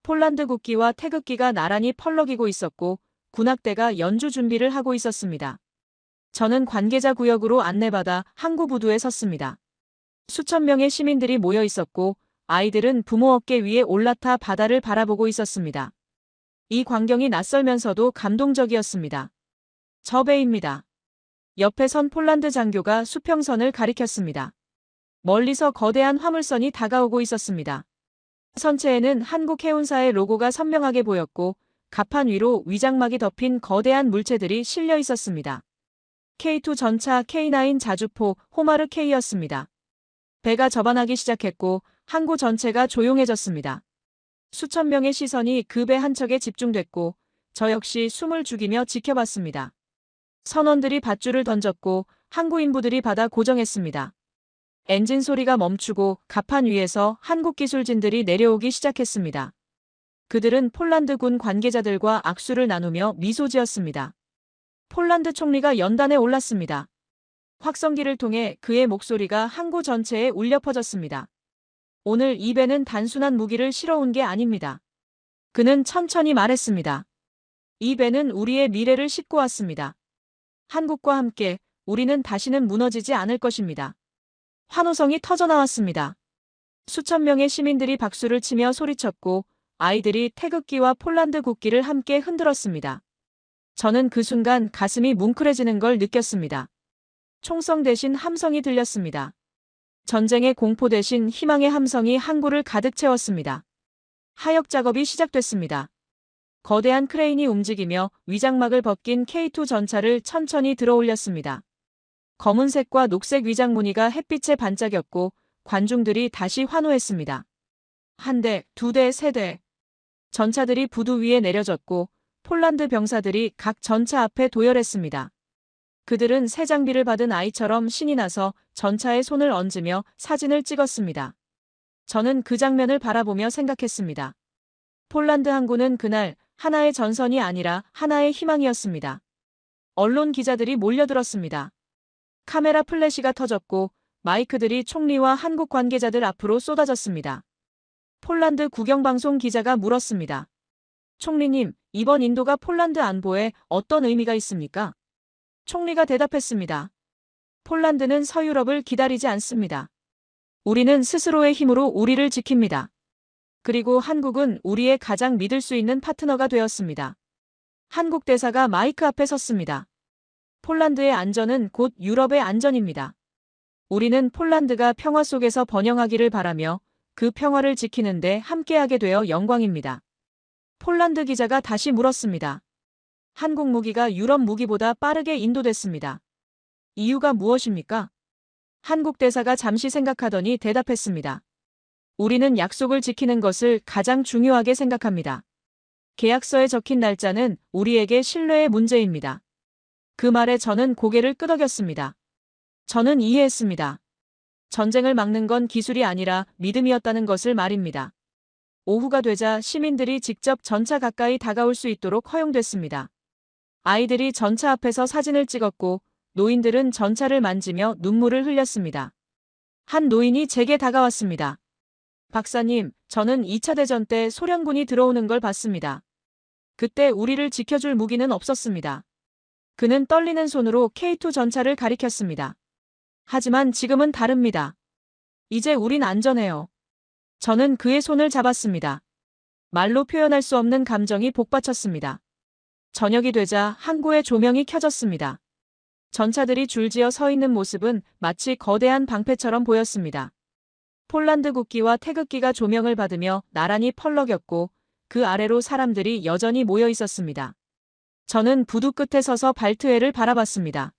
폴란드 국기와 태극기가 나란히 펄럭이고 있었고 군악대가 연주 준비를 하고 있었습니다. 저는 관계자 구역으로 안내받아 항구 부두에 섰습니다. 수천 명의 시민들이 모여 있었고 아이들은 부모 어깨 위에 올라타 바다를 바라보고 있었습니다. 이 광경이 낯설면서도 감동적이었습니다. 저 배입니다. 옆에 선 폴란드 장교가 수평선을 가리켰습니다. 멀리서 거대한 화물선이 다가오고 있었습니다. 선체에는 한국 해운사의 로고가 선명하게 보였고 갑판 위로 위장막이 덮인 거대한 물체들이 실려 있었습니다. K2 전차 K9 자주포 호마르 K였습니다. 배가 접안하기 시작했고 항구 전체가 조용해졌습니다. 수천 명의 시선이 그 배 한 척에 집중됐고 저 역시 숨을 죽이며 지켜봤습니다. 선원들이 밧줄을 던졌고 항구 인부들이 받아 고정했습니다. 엔진 소리가 멈추고 갑판 위에서 한국 기술진들이 내려오기 시작했습니다. 그들은 폴란드 군 관계자들과 악수를 나누며 미소 지었습니다. 폴란드 총리가 연단에 올랐습니다. 확성기를 통해 그의 목소리가 항구 전체에 울려 퍼졌습니다. 오늘 이 배는 단순한 무기를 실어온 게 아닙니다. 그는 천천히 말했습니다. 이 배는 우리의 미래를 싣고 왔습니다. 한국과 함께 우리는 다시는 무너지지 않을 것입니다. 환호성이 터져나왔습니다. 수천 명의 시민들이 박수를 치며 소리쳤고 아이들이 태극기와 폴란드 국기를 함께 흔들었습니다. 저는 그 순간 가슴이 뭉클해지는 걸 느꼈습니다. 총성 대신 함성이 들렸습니다. 전쟁의 공포 대신 희망의 함성이 항구를 가득 채웠습니다. 하역 작업이 시작됐습니다. 거대한 크레인이 움직이며 위장막을 벗긴 K2 전차를 천천히 들어올렸습니다. 검은색과 녹색 위장 무늬가 햇빛에 반짝였고 관중들이 다시 환호했습니다. 한 대, 두 대, 세 대. 전차들이 부두 위에 내려졌고 폴란드 병사들이 각 전차 앞에 도열했습니다. 그들은 새 장비를 받은 아이처럼 신이 나서 전차에 손을 얹으며 사진을 찍었습니다. 저는 그 장면을 바라보며 생각했습니다. 폴란드 항구는 그날 하나의 전선이 아니라 하나의 희망이었습니다. 언론 기자들이 몰려들었습니다. 카메라 플래시가 터졌고 마이크들이 총리와 한국 관계자들 앞으로 쏟아졌습니다. 폴란드 국영방송 기자가 물었습니다. 총리님, 이번 인도가 폴란드 안보에 어떤 의미가 있습니까? 총리가 대답했습니다. 폴란드는 서유럽을 기다리지 않습니다. 우리는 스스로의 힘으로 우리를 지킵니다. 그리고 한국은 우리의 가장 믿을 수 있는 파트너가 되었습니다. 한국 대사가 마이크 앞에 섰습니다. 폴란드의 안전은 곧 유럽의 안전입니다. 우리는 폴란드가 평화 속에서 번영하기를 바라며 그 평화를 지키는데 함께하게 되어 영광입니다. 폴란드 기자가 다시 물었습니다. 한국 무기가 유럽 무기보다 빠르게 인도됐습니다. 이유가 무엇입니까? 한국 대사가 잠시 생각하더니 대답했습니다. 우리는 약속을 지키는 것을 가장 중요하게 생각합니다. 계약서에 적힌 날짜는 우리에게 신뢰의 문제입니다. 그 말에 저는 고개를 끄덕였습니다. 저는 이해했습니다. 전쟁을 막는 건 기술이 아니라 믿음이었다는 것을 말입니다. 오후가 되자 시민들이 직접 전차 가까이 다가올 수 있도록 허용됐습니다. 아이들이 전차 앞에서 사진을 찍었고 노인들은 전차를 만지며 눈물을 흘렸습니다. 한 노인이 제게 다가왔습니다. 박사님, 저는 2차 대전 때 소련군이 들어오는 걸 봤습니다. 그때 우리를 지켜줄 무기는 없었습니다. 그는 떨리는 손으로 K2 전차를 가리켰습니다. 하지만 지금은 다릅니다. 이제 우린 안전해요. 저는 그의 손을 잡았습니다. 말로 표현할 수 없는 감정이 복받쳤습니다. 저녁이 되자 항구의 조명이 켜졌습니다. 전차들이 줄지어 서 있는 모습은 마치 거대한 방패처럼 보였습니다. 폴란드 국기와 태극기가 조명을 받으며 나란히 펄럭였고 그 아래로 사람들이 여전히 모여 있었습니다. 저는 부두 끝에 서서 발트해를 바라봤습니다.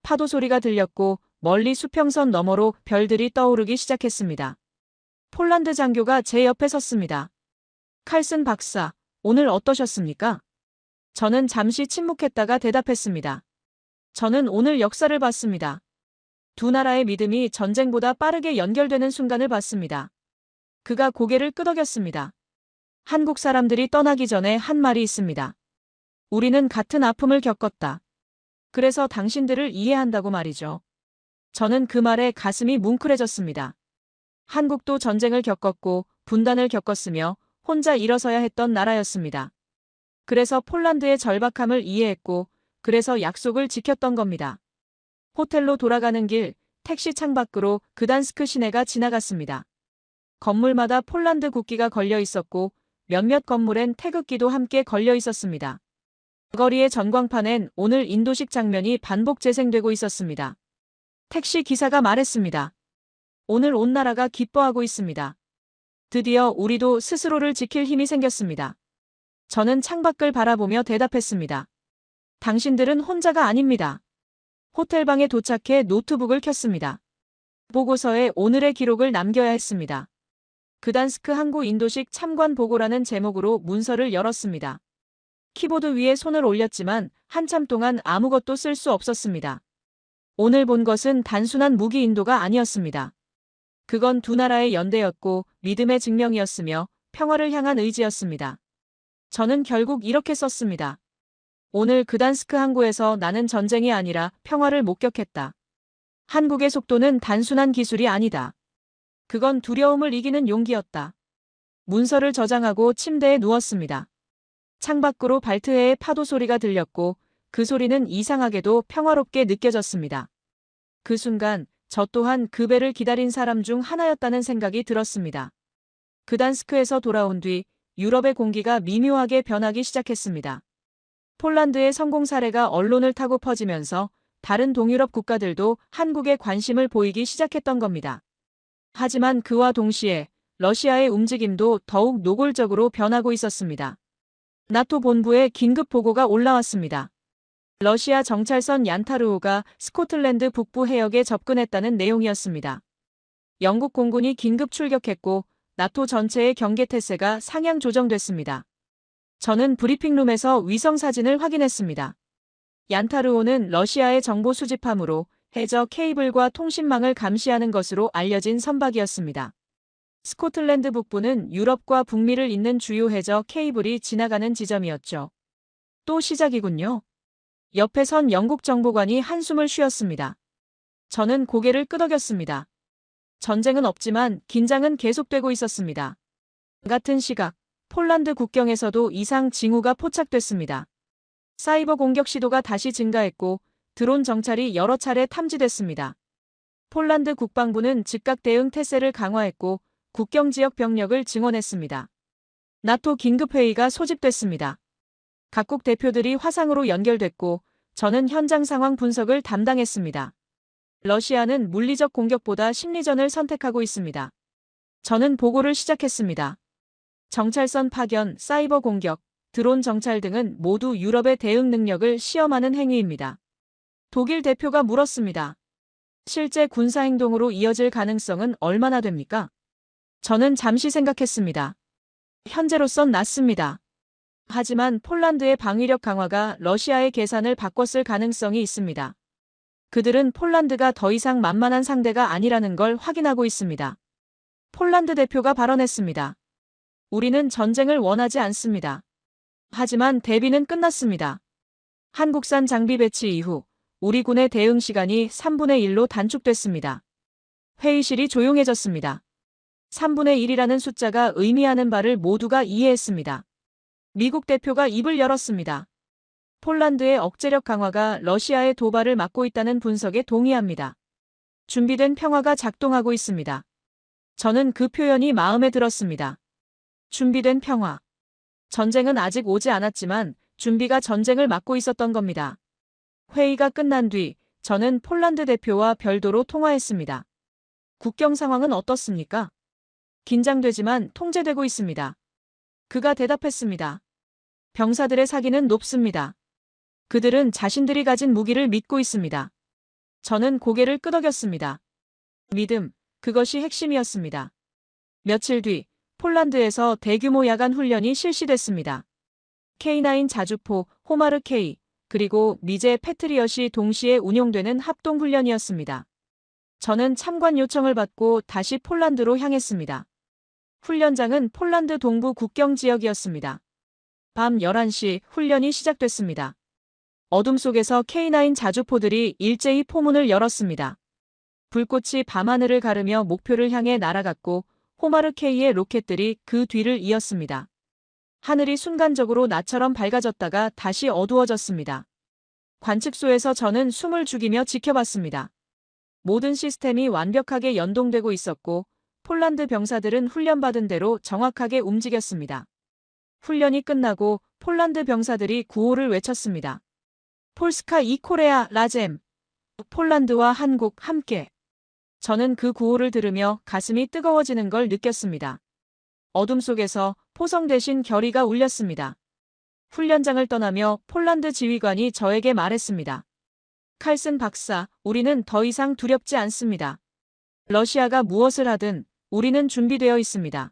파도 소리가 들렸고 멀리 수평선 너머로 별들이 떠오르기 시작했습니다. 폴란드 장교가 제 옆에 섰습니다. 칼슨 박사, 오늘 어떠셨습니까? 저는 잠시 침묵했다가 대답했습니다. 저는 오늘 역사를 봤습니다. 두 나라의 믿음이 전쟁보다 빠르게 연결되는 순간을 봤습니다. 그가 고개를 끄덕였습니다. 한국 사람들이 떠나기 전에 한 말이 있습니다. 우리는 같은 아픔을 겪었다. 그래서 당신들을 이해한다고 말이죠. 저는 그 말에 가슴이 뭉클해졌습니다. 한국도 전쟁을 겪었고 분단을 겪었으며 혼자 일어서야 했던 나라였습니다. 그래서 폴란드의 절박함을 이해했고 그래서 약속을 지켰던 겁니다. 호텔로 돌아가는 길 택시 창밖으로 그단스크 시내가 지나갔습니다. 건물마다 폴란드 국기가 걸려 있었고 몇몇 건물엔 태극기도 함께 걸려 있었습니다. 거리의 전광판엔 오늘 인도식 장면이 반복 재생되고 있었습니다. 택시 기사가 말했습니다. 오늘 온 나라가 기뻐하고 있습니다. 드디어 우리도 스스로를 지킬 힘이 생겼습니다. 저는 창밖을 바라보며 대답했습니다. 당신들은 혼자가 아닙니다. 호텔방에 도착해 노트북을 켰습니다. 보고서에 오늘의 기록을 남겨야 했습니다. 그단스크 항구 인도식 참관 보고라는 제목으로 문서를 열었습니다. 키보드 위에 손을 올렸지만 한참 동안 아무것도 쓸 수 없었습니다. 오늘 본 것은 단순한 무기 인도가 아니었습니다. 그건 두 나라의 연대였고 믿음의 증명이었으며 평화를 향한 의지였습니다. 저는 결국 이렇게 썼습니다. 오늘 그단스크 항구에서 나는 전쟁이 아니라 평화를 목격했다. 한국의 속도는 단순한 기술이 아니다. 그건 두려움을 이기는 용기였다. 문서를 저장하고 침대에 누웠습니다. 창밖으로 발트해의 파도 소리가 들렸고 그 소리는 이상하게도 평화롭게 느껴졌습니다. 그 순간 저 또한 그 배를 기다린 사람 중 하나였다는 생각이 들었습니다. 그단스크에서 돌아온 뒤 유럽의 공기가 미묘하게 변하기 시작했습니다. 폴란드의 성공 사례가 언론을 타고 퍼지면서 다른 동유럽 국가들도 한국에 관심을 보이기 시작했던 겁니다. 하지만 그와 동시에 러시아의 움직임도 더욱 노골적으로 변하고 있었습니다. 나토 본부에 긴급 보고가 올라왔습니다. 러시아 정찰선 얀타르호가 스코틀랜드 북부 해역에 접근했다는 내용이었습니다. 영국 공군이 긴급 출격했고 나토 전체의 경계 태세가 상향 조정됐습니다. 저는 브리핑룸에서 위성 사진을 확인했습니다. 얀타르호는 러시아의 정보 수집함으로 해저 케이블과 통신망을 감시하는 것으로 알려진 선박이었습니다. 스코틀랜드 북부는 유럽과 북미를 잇는 주요 해저 케이블이 지나가는 지점이었죠. 또 시작이군요. 옆에 선 영국 정보관이 한숨을 쉬었습니다. 저는 고개를 끄덕였습니다. 전쟁은 없지만 긴장은 계속되고 있었습니다. 같은 시각, 폴란드 국경에서도 이상 징후가 포착됐습니다. 사이버 공격 시도가 다시 증가했고 드론 정찰이 여러 차례 탐지됐습니다. 폴란드 국방부는 즉각 대응 태세를 강화했고 국경 지역 병력을 증원했습니다. 나토 긴급회의가 소집됐습니다. 각국 대표들이 화상으로 연결됐고 저는 현장 상황 분석을 담당했습니다. 러시아는 물리적 공격보다 심리전을 선택하고 있습니다. 저는 보고를 시작했습니다. 정찰선 파견, 사이버 공격, 드론 정찰 등은 모두 유럽의 대응 능력을 시험하는 행위입니다. 독일 대표가 물었습니다. 실제 군사행동으로 이어질 가능성은 얼마나 됩니까? 저는 잠시 생각했습니다. 현재로선 낮습니다. 하지만 폴란드의 방위력 강화가 러시아의 계산을 바꿨을 가능성이 있습니다. 그들은 폴란드가 더 이상 만만한 상대가 아니라는 걸 확인하고 있습니다. 폴란드 대표가 발언했습니다. 우리는 전쟁을 원하지 않습니다. 하지만 대비는 끝났습니다. 한국산 장비 배치 이후 우리 군의 대응 시간이 3분의 1로 단축됐습니다. 회의실이 조용해졌습니다. 3분의 1이라는 숫자가 의미하는 바를 모두가 이해했습니다. 미국 대표가 입을 열었습니다. 폴란드의 억제력 강화가 러시아의 도발을 막고 있다는 분석에 동의합니다. 준비된 평화가 작동하고 있습니다. 저는 그 표현이 마음에 들었습니다. 준비된 평화. 전쟁은 아직 오지 않았지만 준비가 전쟁을 막고 있었던 겁니다. 회의가 끝난 뒤 저는 폴란드 대표와 별도로 통화했습니다. 국경 상황은 어떻습니까? 긴장되지만 통제되고 있습니다. 그가 대답했습니다. 병사들의 사기는 높습니다. 그들은 자신들이 가진 무기를 믿고 있습니다. 저는 고개를 끄덕였습니다. 믿음, 그것이 핵심이었습니다. 며칠 뒤 폴란드에서 대규모 야간 훈련이 실시됐습니다. K9 자주포, 호마르 K, 그리고 미제 패트리엇이 동시에 운용되는 합동훈련이었습니다. 저는 참관 요청을 받고 다시 폴란드로 향했습니다. 훈련장은 폴란드 동부 국경 지역이었습니다. 밤 11시 훈련이 시작됐습니다. 어둠 속에서 K9 자주포들이 일제히 포문을 열었습니다. 불꽃이 밤하늘을 가르며 목표를 향해 날아갔고 호마르 K의 로켓들이 그 뒤를 이었습니다. 하늘이 순간적으로 나처럼 밝아졌다가 다시 어두워졌습니다. 관측소에서 저는 숨을 죽이며 지켜봤습니다. 모든 시스템이 완벽하게 연동되고 있었고 폴란드 병사들은 훈련받은 대로 정확하게 움직였습니다. 훈련이 끝나고 폴란드 병사들이 구호를 외쳤습니다. 폴스카 이 코레아 라젬. 폴란드와 한국 함께. 저는 그 구호를 들으며 가슴이 뜨거워지는 걸 느꼈습니다. 어둠 속에서 포성 대신 결의가 울렸습니다. 훈련장을 떠나며 폴란드 지휘관이 저에게 말했습니다. 칼슨 박사, 우리는 더 이상 두렵지 않습니다. 러시아가 무엇을 하든 우리는 준비되어 있습니다.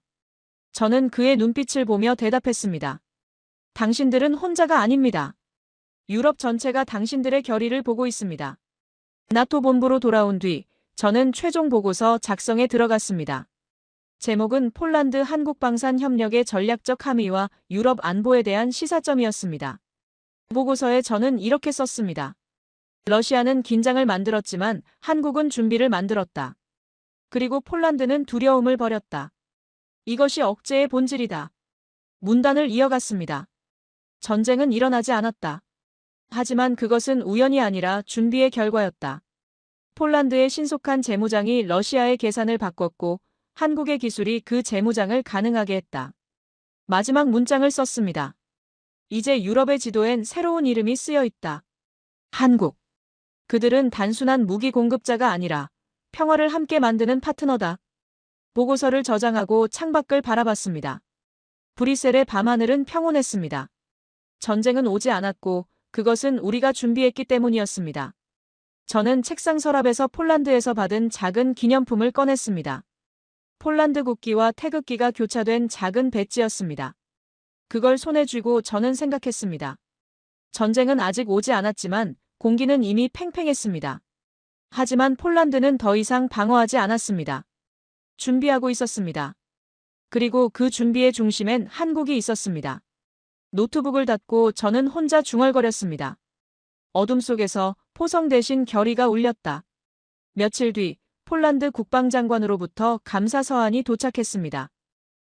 저는 그의 눈빛을 보며 대답했습니다. 당신들은 혼자가 아닙니다. 유럽 전체가 당신들의 결의를 보고 있습니다. 나토 본부로 돌아온 뒤 저는 최종 보고서 작성에 들어갔습니다. 제목은 폴란드 한국 방산 협력의 전략적 함의와 유럽 안보에 대한 시사점이었습니다. 보고서에 저는 이렇게 썼습니다. 러시아는 긴장을 만들었지만 한국은 준비를 만들었다. 그리고 폴란드는 두려움을 버렸다. 이것이 억제의 본질이다. 문단을 이어갔습니다. 전쟁은 일어나지 않았다. 하지만 그것은 우연이 아니라 준비의 결과였다. 폴란드의 신속한 재무장이 러시아의 계산을 바꿨고 한국의 기술이 그 재무장을 가능하게 했다. 마지막 문장을 썼습니다. 이제 유럽의 지도엔 새로운 이름이 쓰여 있다. 한국. 그들은 단순한 무기 공급자가 아니라 평화를 함께 만드는 파트너다. 보고서를 저장하고 창밖을 바라봤습니다. 브뤼셀의 밤하늘은 평온했습니다. 전쟁은 오지 않았고 그것은 우리가 준비했기 때문이었습니다. 저는 책상 서랍에서 폴란드에서 받은 작은 기념품을 꺼냈습니다. 폴란드 국기와 태극기가 교차된 작은 배지였습니다. 그걸 손에 쥐고 저는 생각했습니다. 전쟁은 아직 오지 않았지만 공기는 이미 팽팽했습니다. 하지만 폴란드는 더 이상 방어하지 않았습니다. 준비하고 있었습니다. 그리고 그 준비의 중심엔 한국이 있었습니다. 노트북을 닫고 저는 혼자 중얼거렸습니다. 어둠 속에서 포성 대신 결의가 울렸다. 며칠 뒤 폴란드 국방장관으로부터 감사 서한이 도착했습니다.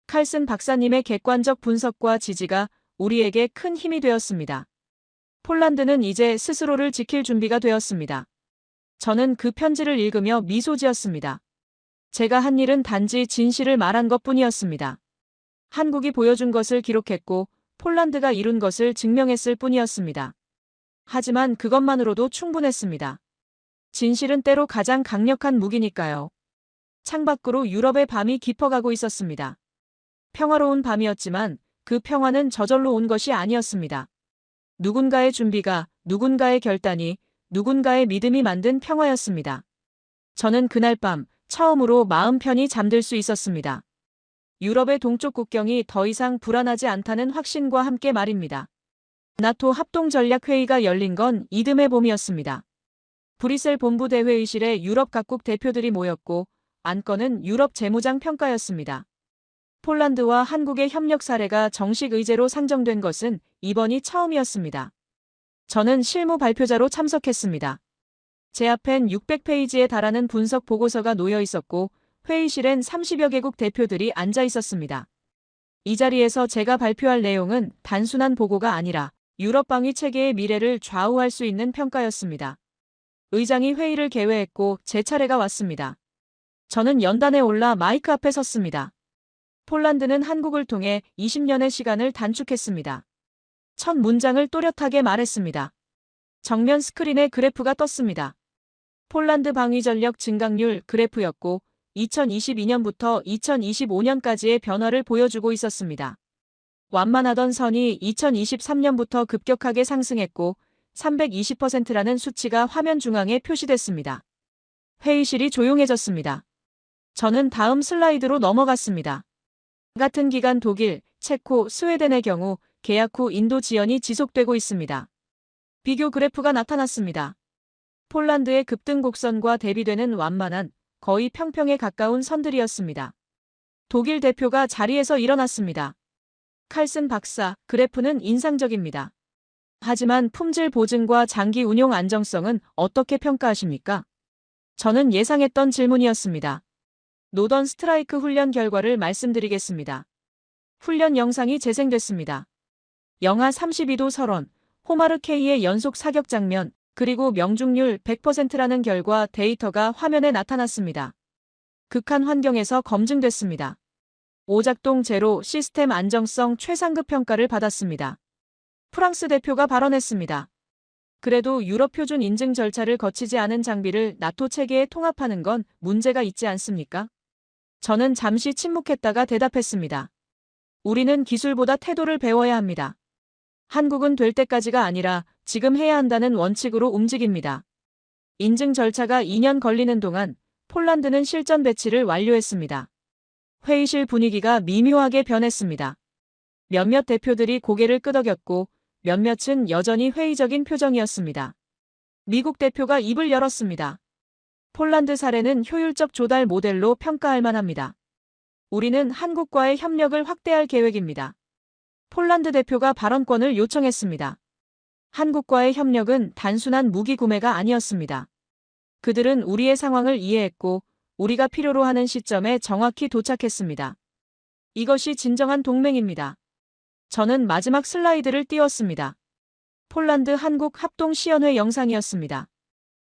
칼슨 박사님의 객관적 분석과 지지가 우리에게 큰 힘이 되었습니다. 폴란드는 이제 스스로를 지킬 준비가 되었습니다. 저는 그 편지를 읽으며 미소 지었습니다. 제가 한 일은 단지 진실을 말한 것뿐이었습니다. 한국이 보여준 것을 기록했고 폴란드가 이룬 것을 증명했을 뿐이었습니다. 하지만 그것만으로도 충분했습니다. 진실은 때로 가장 강력한 무기니까요. 창밖으로 유럽의 밤이 깊어가고 있었습니다. 평화로운 밤이었지만 그 평화는 저절로 온 것이 아니었습니다. 누군가의 준비가, 누군가의 결단이, 누군가의 믿음이 만든 평화였습니다. 저는 그날 밤 처음으로 마음 편히 잠들 수 있었습니다. 유럽의 동쪽 국경이 더 이상 불안하지 않다는 확신과 함께 말입니다. 나토 합동전략회의가 열린 건 이듬해 봄이었습니다. 브뤼셀 본부 대회의실에 유럽 각국 대표들이 모였고 안건은 유럽 재무장 평가였습니다. 폴란드와 한국의 협력 사례가 정식 의제로 상정된 것은 이번이 처음이었습니다. 저는 실무 발표자로 참석했습니다. 제 앞엔 600페이지에 달하는 분석 보고서가 놓여 있었고 회의실엔 30여 개국 대표들이 앉아 있었습니다. 이 자리에서 제가 발표할 내용은 단순한 보고가 아니라 유럽 방위 체계의 미래를 좌우할 수 있는 평가였습니다. 의장이 회의를 개회했고 제 차례가 왔습니다. 저는 연단에 올라 마이크 앞에 섰습니다. 폴란드는 한국을 통해 20년의 시간을 단축했습니다. 첫 문장을 또렷하게 말했습니다. 정면 스크린에 그래프가 떴습니다. 폴란드 방위 전력 증강률 그래프였고 2022년부터 2025년까지의 변화를 보여주고 있었습니다. 완만하던 선이 2023년부터 급격하게 상승했고 320%라는 수치가 화면 중앙에 표시됐습니다. 회의실이 조용해졌습니다. 저는 다음 슬라이드로 넘어갔습니다. 같은 기간 독일, 체코, 스웨덴의 경우 계약 후 인도 지연이 지속되고 있습니다. 비교 그래프가 나타났습니다. 폴란드의 급등 곡선과 대비되는 완만한, 거의 평평에 가까운 선들이었습니다. 독일 대표가 자리에서 일어났습니다. 칼슨 박사, 그래프는 인상적입니다. 하지만 품질 보증과 장기 운용 안정성은 어떻게 평가하십니까? 저는 예상했던 질문이었습니다. 노던 스트라이크 훈련 결과를 말씀드리겠습니다. 훈련 영상이 재생됐습니다. 영하 32도 설원, 호마르 K의 연속 사격 장면, 그리고 명중률 100%라는 결과 데이터가 화면에 나타났습니다. 극한 환경에서 검증됐습니다. 오작동 제로 시스템 안정성 최상급 평가를 받았습니다. 프랑스 대표가 발언했습니다. 그래도 유럽 표준 인증 절차를 거치지 않은 장비를 나토 체계에 통합하는 건 문제가 있지 않습니까? 저는 잠시 침묵했다가 대답했습니다. 우리는 기술보다 태도를 배워야 합니다. 한국은 될 때까지가 아니라 지금 해야 한다는 원칙으로 움직입니다. 인증 절차가 2년 걸리는 동안 폴란드는 실전 배치를 완료했습니다. 회의실 분위기가 미묘하게 변했습니다. 몇몇 대표들이 고개를 끄덕였고 몇몇은 여전히 회의적인 표정이었습니다. 미국 대표가 입을 열었습니다. 폴란드 사례는 효율적 조달 모델로 평가할 만합니다. 우리는 한국과의 협력을 확대할 계획입니다. 폴란드 대표가 발언권을 요청했습니다. 한국과의 협력은 단순한 무기 구매가 아니었습니다. 그들은 우리의 상황을 이해했고 우리가 필요로 하는 시점에 정확히 도착했습니다. 이것이 진정한 동맹입니다. 저는 마지막 슬라이드를 띄웠습니다. 폴란드 한국 합동 시연회 영상이었습니다.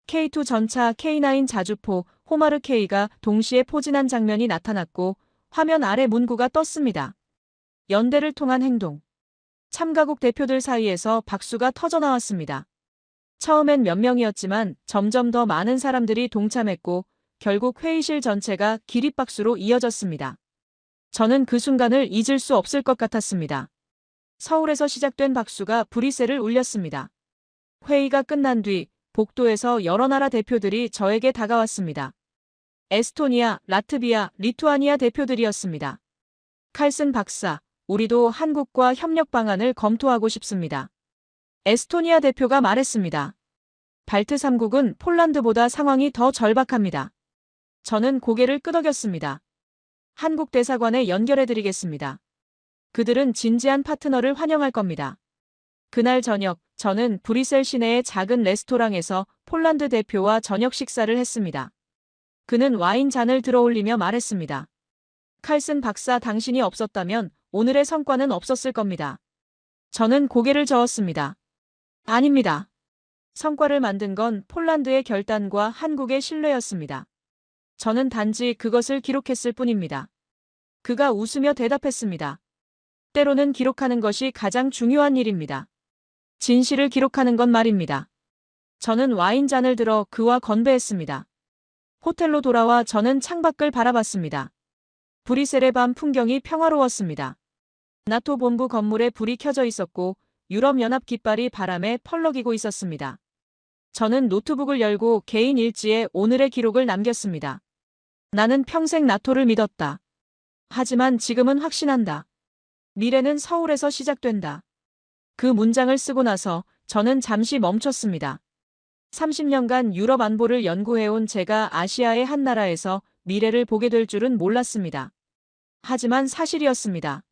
K2 전차 K9 자주포 호마르 K가 동시에 포진한 장면이 나타났고 화면 아래 문구가 떴습니다. 연대를 통한 행동. 참가국 대표들 사이에서 박수가 터져나왔습니다. 처음엔 몇 명이었지만 점점 더 많은 사람들이 동참했고 결국 회의실 전체가 기립박수로 이어졌습니다. 저는 그 순간을 잊을 수 없을 것 같았습니다. 서울에서 시작된 박수가 브뤼셀을 울렸습니다. 회의가 끝난 뒤 복도에서 여러 나라 대표들이 저에게 다가왔습니다. 에스토니아, 라트비아, 리투아니아 대표들이었습니다. 칼슨 박사, 우리도 한국과 협력 방안을 검토하고 싶습니다. 에스토니아 대표가 말했습니다. 발트 3국은 폴란드보다 상황이 더 절박합니다. 저는 고개를 끄덕였습니다. 한국 대사관에 연결해드리겠습니다. 그들은 진지한 파트너를 환영할 겁니다. 그날 저녁, 저는 브뤼셀 시내의 작은 레스토랑에서 폴란드 대표와 저녁 식사를 했습니다. 그는 와인 잔을 들어올리며 말했습니다. 칼슨 박사, 당신이 없었다면 오늘의 성과는 없었을 겁니다. 저는 고개를 저었습니다. 아닙니다. 성과를 만든 건 폴란드의 결단과 한국의 신뢰였습니다. 저는 단지 그것을 기록했을 뿐입니다. 그가 웃으며 대답했습니다. 때로는 기록하는 것이 가장 중요한 일입니다. 진실을 기록하는 건 말입니다. 저는 와인잔을 들어 그와 건배했습니다. 호텔로 돌아와 저는 창밖을 바라봤습니다. 브뤼셀의 밤 풍경이 평화로웠습니다. 나토 본부 건물에 불이 켜져 있었고 유럽연합 깃발이 바람에 펄럭이고 있었습니다. 저는 노트북을 열고 개인 일지에 오늘의 기록을 남겼습니다. 나는 평생 나토를 믿었다. 하지만 지금은 확신한다. 미래는 서울에서 시작된다. 그 문장을 쓰고 나서 저는 잠시 멈췄습니다. 30년간 유럽 안보를 연구해온 제가 아시아의 한 나라에서 미래를 보게 될 줄은 몰랐습니다. 하지만 사실이었습니다.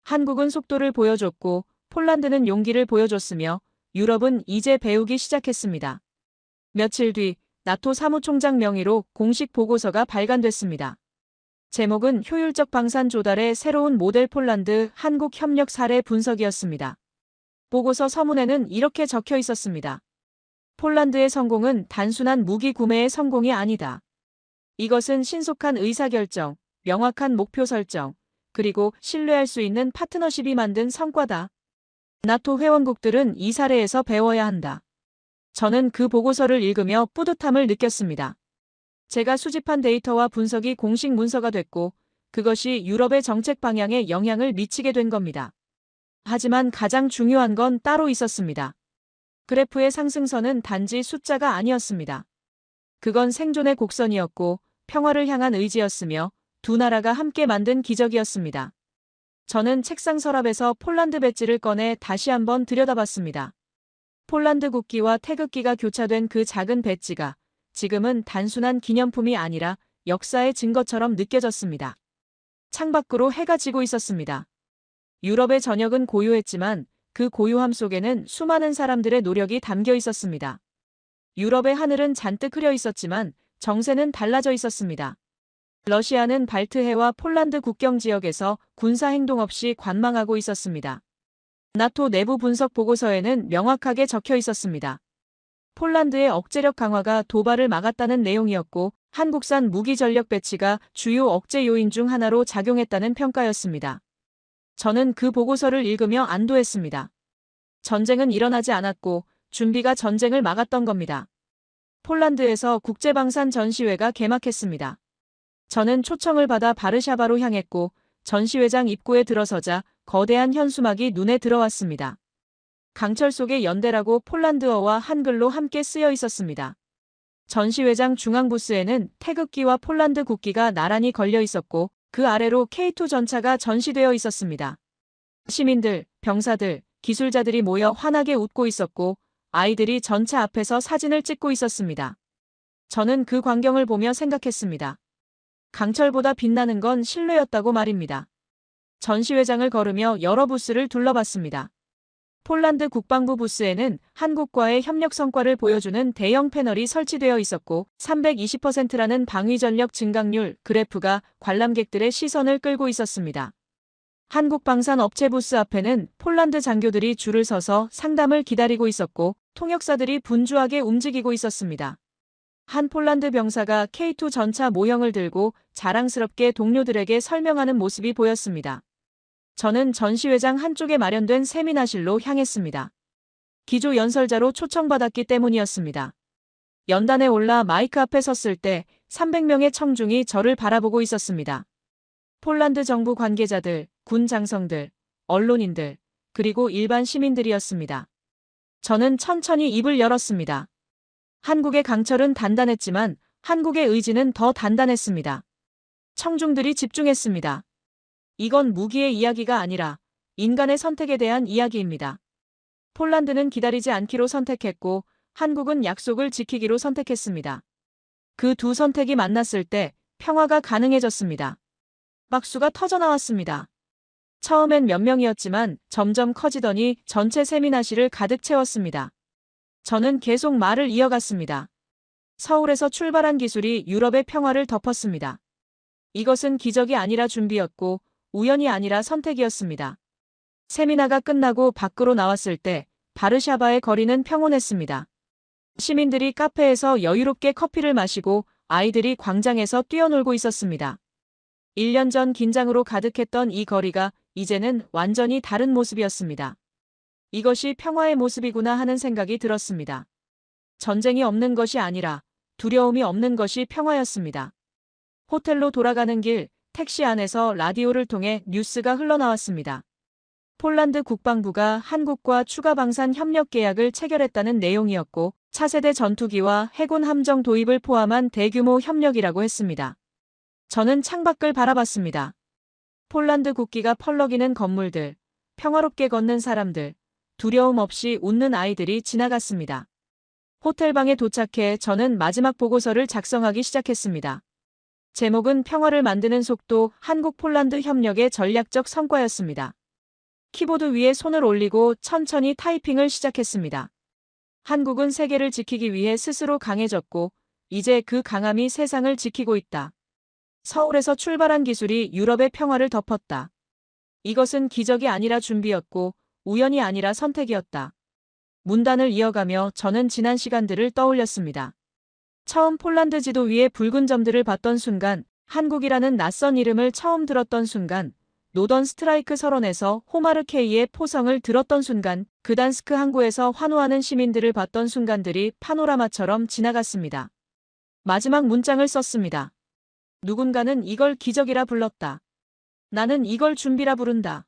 한국은 속도를 보여줬고 폴란드는 용기를 보여줬으며 유럽은 이제 배우기 시작했습니다. 며칠 뒤 나토 사무총장 명의로 공식 보고서가 발간됐습니다. 제목은 효율적 방산 조달의 새로운 모델 폴란드 한국 협력 사례 분석이었습니다. 보고서 서문에는 이렇게 적혀 있었습니다. 폴란드의 성공은 단순한 무기 구매의 성공이 아니다. 이것은 신속한 의사결정, 명확한 목표 설정, 그리고 신뢰할 수 있는 파트너십이 만든 성과다. 나토 회원국들은 이 사례에서 배워야 한다. 저는 그 보고서를 읽으며 뿌듯함을 느꼈습니다. 제가 수집한 데이터와 분석이 공식 문서가 됐고 그것이 유럽의 정책 방향에 영향을 미치게 된 겁니다. 하지만 가장 중요한 건 따로 있었습니다. 그래프의 상승선은 단지 숫자가 아니었습니다. 그건 생존의 곡선이었고 평화를 향한 의지였으며 두 나라가 함께 만든 기적이었습니다. 저는 책상 서랍에서 폴란드 배지를 꺼내 다시 한번 들여다봤습니다. 폴란드 국기와 태극기가 교차된 그 작은 배지가 지금은 단순한 기념품이 아니라 역사의 증거처럼 느껴졌습니다. 창밖으로 해가 지고 있었습니다. 유럽의 저녁은 고요했지만 그 고요함 속에는 수많은 사람들의 노력이 담겨 있었습니다. 유럽의 하늘은 잔뜩 흐려 있었지만 정세는 달라져 있었습니다. 러시아는 발트해와 폴란드 국경 지역에서 군사 행동 없이 관망하고 있었습니다. 나토 내부 분석 보고서에는 명확하게 적혀 있었습니다. 폴란드의 억제력 강화가 도발을 막았다는 내용이었고 한국산 무기 전력 배치가 주요 억제 요인 중 하나로 작용했다는 평가였습니다. 저는 그 보고서를 읽으며 안도했습니다. 전쟁은 일어나지 않았고 준비가 전쟁을 막았던 겁니다. 폴란드에서 국제방산 전시회가 개막했습니다. 저는 초청을 받아 바르샤바로 향했고 전시회장 입구에 들어서자 거대한 현수막이 눈에 들어왔습니다. 강철 속의 연대라고 폴란드어와 한글로 함께 쓰여 있었습니다. 전시회장 중앙 부스에는 태극기와 폴란드 국기가 나란히 걸려 있었고 그 아래로 K2 전차가 전시되어 있었습니다. 시민들, 병사들, 기술자들이 모여 환하게 웃고 있었고 아이들이 전차 앞에서 사진을 찍고 있었습니다. 저는 그 광경을 보며 생각했습니다. 강철보다 빛나는 건 신뢰였다고 말입니다. 전시회장을 걸으며 여러 부스를 둘러봤습니다. 폴란드 국방부 부스에는 한국과의 협력 성과를 보여주는 대형 패널이 설치되어 있었고 320%라는 방위전력 증강률 그래프가 관람객들의 시선을 끌고 있었습니다. 한국 방산 업체 부스 앞에는 폴란드 장교들이 줄을 서서 상담을 기다리고 있었고 통역사들이 분주하게 움직이고 있었습니다. 한 폴란드 병사가 K2 전차 모형을 들고 자랑스럽게 동료들에게 설명하는 모습이 보였습니다. 저는 전시회장 한쪽에 마련된 세미나실로 향했습니다. 기조 연설자로 초청받았기 때문이었습니다. 연단에 올라 마이크 앞에 섰을 때 300명의 청중이 저를 바라보고 있었습니다. 폴란드 정부 관계자들, 군 장성들, 언론인들, 그리고 일반 시민들이었습니다. 저는 천천히 입을 열었습니다. 한국의 강철은 단단했지만 한국의 의지는 더 단단했습니다. 청중들이 집중했습니다. 이건 무기의 이야기가 아니라 인간의 선택에 대한 이야기입니다. 폴란드는 기다리지 않기로 선택했고 한국은 약속을 지키기로 선택했습니다. 그 두 선택이 만났을 때 평화가 가능해졌습니다. 박수가 터져 나왔습니다. 처음엔 몇 명이었지만 점점 커지더니 전체 세미나실을 가득 채웠습니다. 저는 계속 말을 이어갔습니다. 서울에서 출발한 기술이 유럽의 평화를 덮었습니다. 이것은 기적이 아니라 준비였고 우연이 아니라 선택이었습니다. 세미나가 끝나고 밖으로 나왔을 때 바르샤바의 거리는 평온했습니다. 시민들이 카페에서 여유롭게 커피를 마시고 아이들이 광장에서 뛰어놀고 있었습니다. 1년 전 긴장으로 가득했던 이 거리가 이제는 완전히 다른 모습이었습니다. 이것이 평화의 모습이구나 하는 생각이 들었습니다. 전쟁이 없는 것이 아니라 두려움이 없는 것이 평화였습니다. 호텔로 돌아가는 길 택시 안에서 라디오를 통해 뉴스가 흘러나왔습니다. 폴란드 국방부가 한국과 추가 방산 협력 계약을 체결했다는 내용이었고 차세대 전투기와 해군 함정 도입을 포함한 대규모 협력이라고 했습니다. 저는 창밖을 바라봤습니다. 폴란드 국기가 펄럭이는 건물들, 평화롭게 걷는 사람들, 두려움 없이 웃는 아이들이 지나갔습니다. 호텔방에 도착해 저는 마지막 보고서를 작성하기 시작했습니다. 제목은 평화를 만드는 속도 한국-폴란드 협력의 전략적 성과였습니다. 키보드 위에 손을 올리고 천천히 타이핑을 시작했습니다. 한국은 세계를 지키기 위해 스스로 강해졌고 이제 그 강함이 세상을 지키고 있다. 서울에서 출발한 기술이 유럽의 평화를 덮었다. 이것은 기적이 아니라 준비였고 우연이 아니라 선택이었다. 문단을 이어가며 저는 지난 시간들을 떠올렸습니다. 처음 폴란드 지도 위에 붉은 점들을 봤던 순간, 한국이라는 낯선 이름을 처음 들었던 순간, 노던 스트라이크 설원에서 호마르케이의 포성을 들었던 순간, 그단스크 항구에서 환호하는 시민들을 봤던 순간들이 파노라마처럼 지나갔습니다. 마지막 문장을 썼습니다. 누군가는 이걸 기적이라 불렀다. 나는 이걸 준비라 부른다.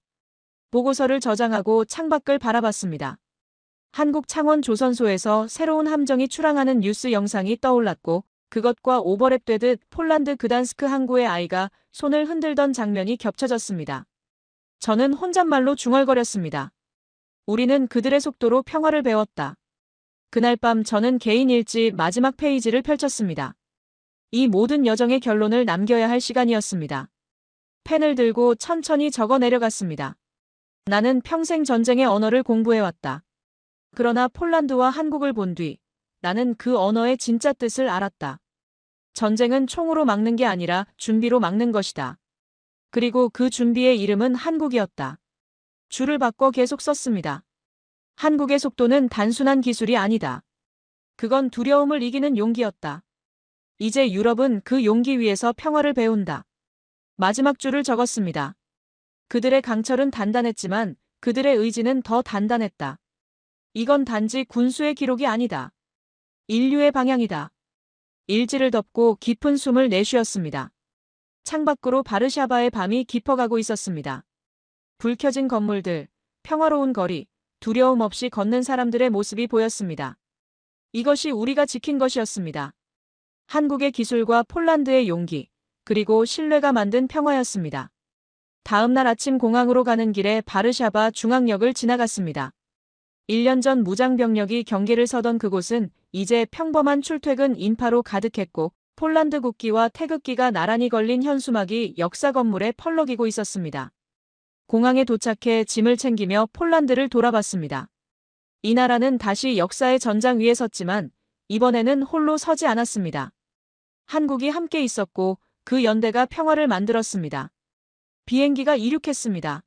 보고서를 저장하고 창밖을 바라봤습니다. 한국 창원 조선소에서 새로운 함정이 출항하는 뉴스 영상이 떠올랐고 그것과 오버랩되듯 폴란드 그단스크 항구의 아이가 손을 흔들던 장면이 겹쳐졌습니다. 저는 혼잣말로 중얼거렸습니다. 우리는 그들의 속도로 평화를 배웠다. 그날 밤 저는 개인 일지 마지막 페이지를 펼쳤습니다. 이 모든 여정의 결론을 남겨야 할 시간이었습니다. 펜을 들고 천천히 적어 내려갔습니다. 나는 평생 전쟁의 언어를 공부해왔다. 그러나 폴란드와 한국을 본 뒤 나는 그 언어의 진짜 뜻을 알았다. 전쟁은 총으로 막는 게 아니라 준비로 막는 것이다. 그리고 그 준비의 이름은 한국이었다. 줄을 바꿔 계속 썼습니다. 한국의 속도는 단순한 기술이 아니다. 그건 두려움을 이기는 용기였다. 이제 유럽은 그 용기 위에서 평화를 배운다. 마지막 줄을 적었습니다. 그들의 강철은 단단했지만 그들의 의지는 더 단단했다. 이건 단지 군수의 기록이 아니다. 인류의 방향이다. 일지를 덮고 깊은 숨을 내쉬었습니다. 창밖으로 바르샤바의 밤이 깊어가고 있었습니다. 불 켜진 건물들, 평화로운 거리, 두려움 없이 걷는 사람들의 모습이 보였습니다. 이것이 우리가 지킨 것이었습니다. 한국의 기술과 폴란드의 용기, 그리고 신뢰가 만든 평화였습니다. 다음 날 아침 공항으로 가는 길에 바르샤바 중앙역을 지나갔습니다. 1년 전 무장병력이 경계를 서던 그곳은 이제 평범한 출퇴근 인파로 가득했고 폴란드 국기와 태극기가 나란히 걸린 현수막이 역사 건물에 펄럭이고 있었습니다. 공항에 도착해 짐을 챙기며 폴란드를 돌아봤습니다. 이 나라는 다시 역사의 전장 위에 섰지만 이번에는 홀로 서지 않았습니다. 한국이 함께 있었고 그 연대가 평화를 만들었습니다. 비행기가 이륙했습니다.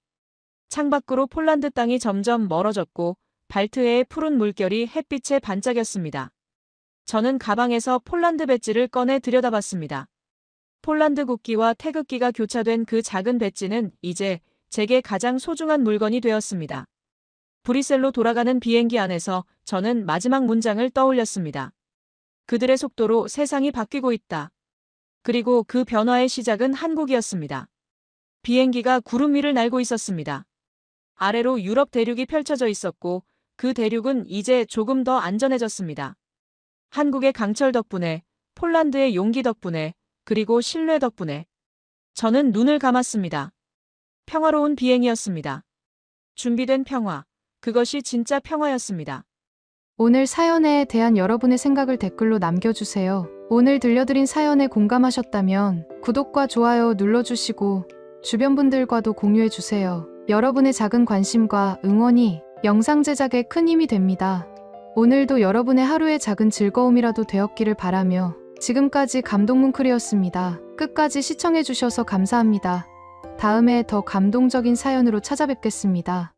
창밖으로 폴란드 땅이 점점 멀어졌고 발트해의 푸른 물결이 햇빛에 반짝였습니다. 저는 가방에서 폴란드 배지를 꺼내 들여다봤습니다. 폴란드 국기와 태극기가 교차된 그 작은 배지는 이제 제게 가장 소중한 물건이 되었습니다. 브뤼셀로 돌아가는 비행기 안에서 저는 마지막 문장을 떠올렸습니다. 그들의 속도로 세상이 바뀌고 있다. 그리고 그 변화의 시작은 한국이었습니다. 비행기가 구름 위를 날고 있었습니다. 아래로 유럽 대륙이 펼쳐져 있었고 그 대륙은 이제 조금 더 안전해졌습니다. 한국의 강철 덕분에, 폴란드의 용기 덕분에, 그리고 신뢰 덕분에 저는 눈을 감았습니다. 평화로운 비행이었습니다. 준비된 평화, 그것이 진짜 평화였습니다. 오늘 사연에 대한 여러분의 생각을 댓글로 남겨주세요. 오늘 들려드린 사연에 공감하셨다면 구독과 좋아요 눌러주시고 주변 분들과도 공유해 주세요. 여러분의 작은 관심과 응원이 영상 제작에 큰 힘이 됩니다. 오늘도 여러분의 하루의 작은 즐거움이라도 되었기를 바라며 지금까지 감동뭉클이었습니다. 끝까지 시청해 주셔서 감사합니다. 다음에 더 감동적인 사연으로 찾아뵙겠습니다.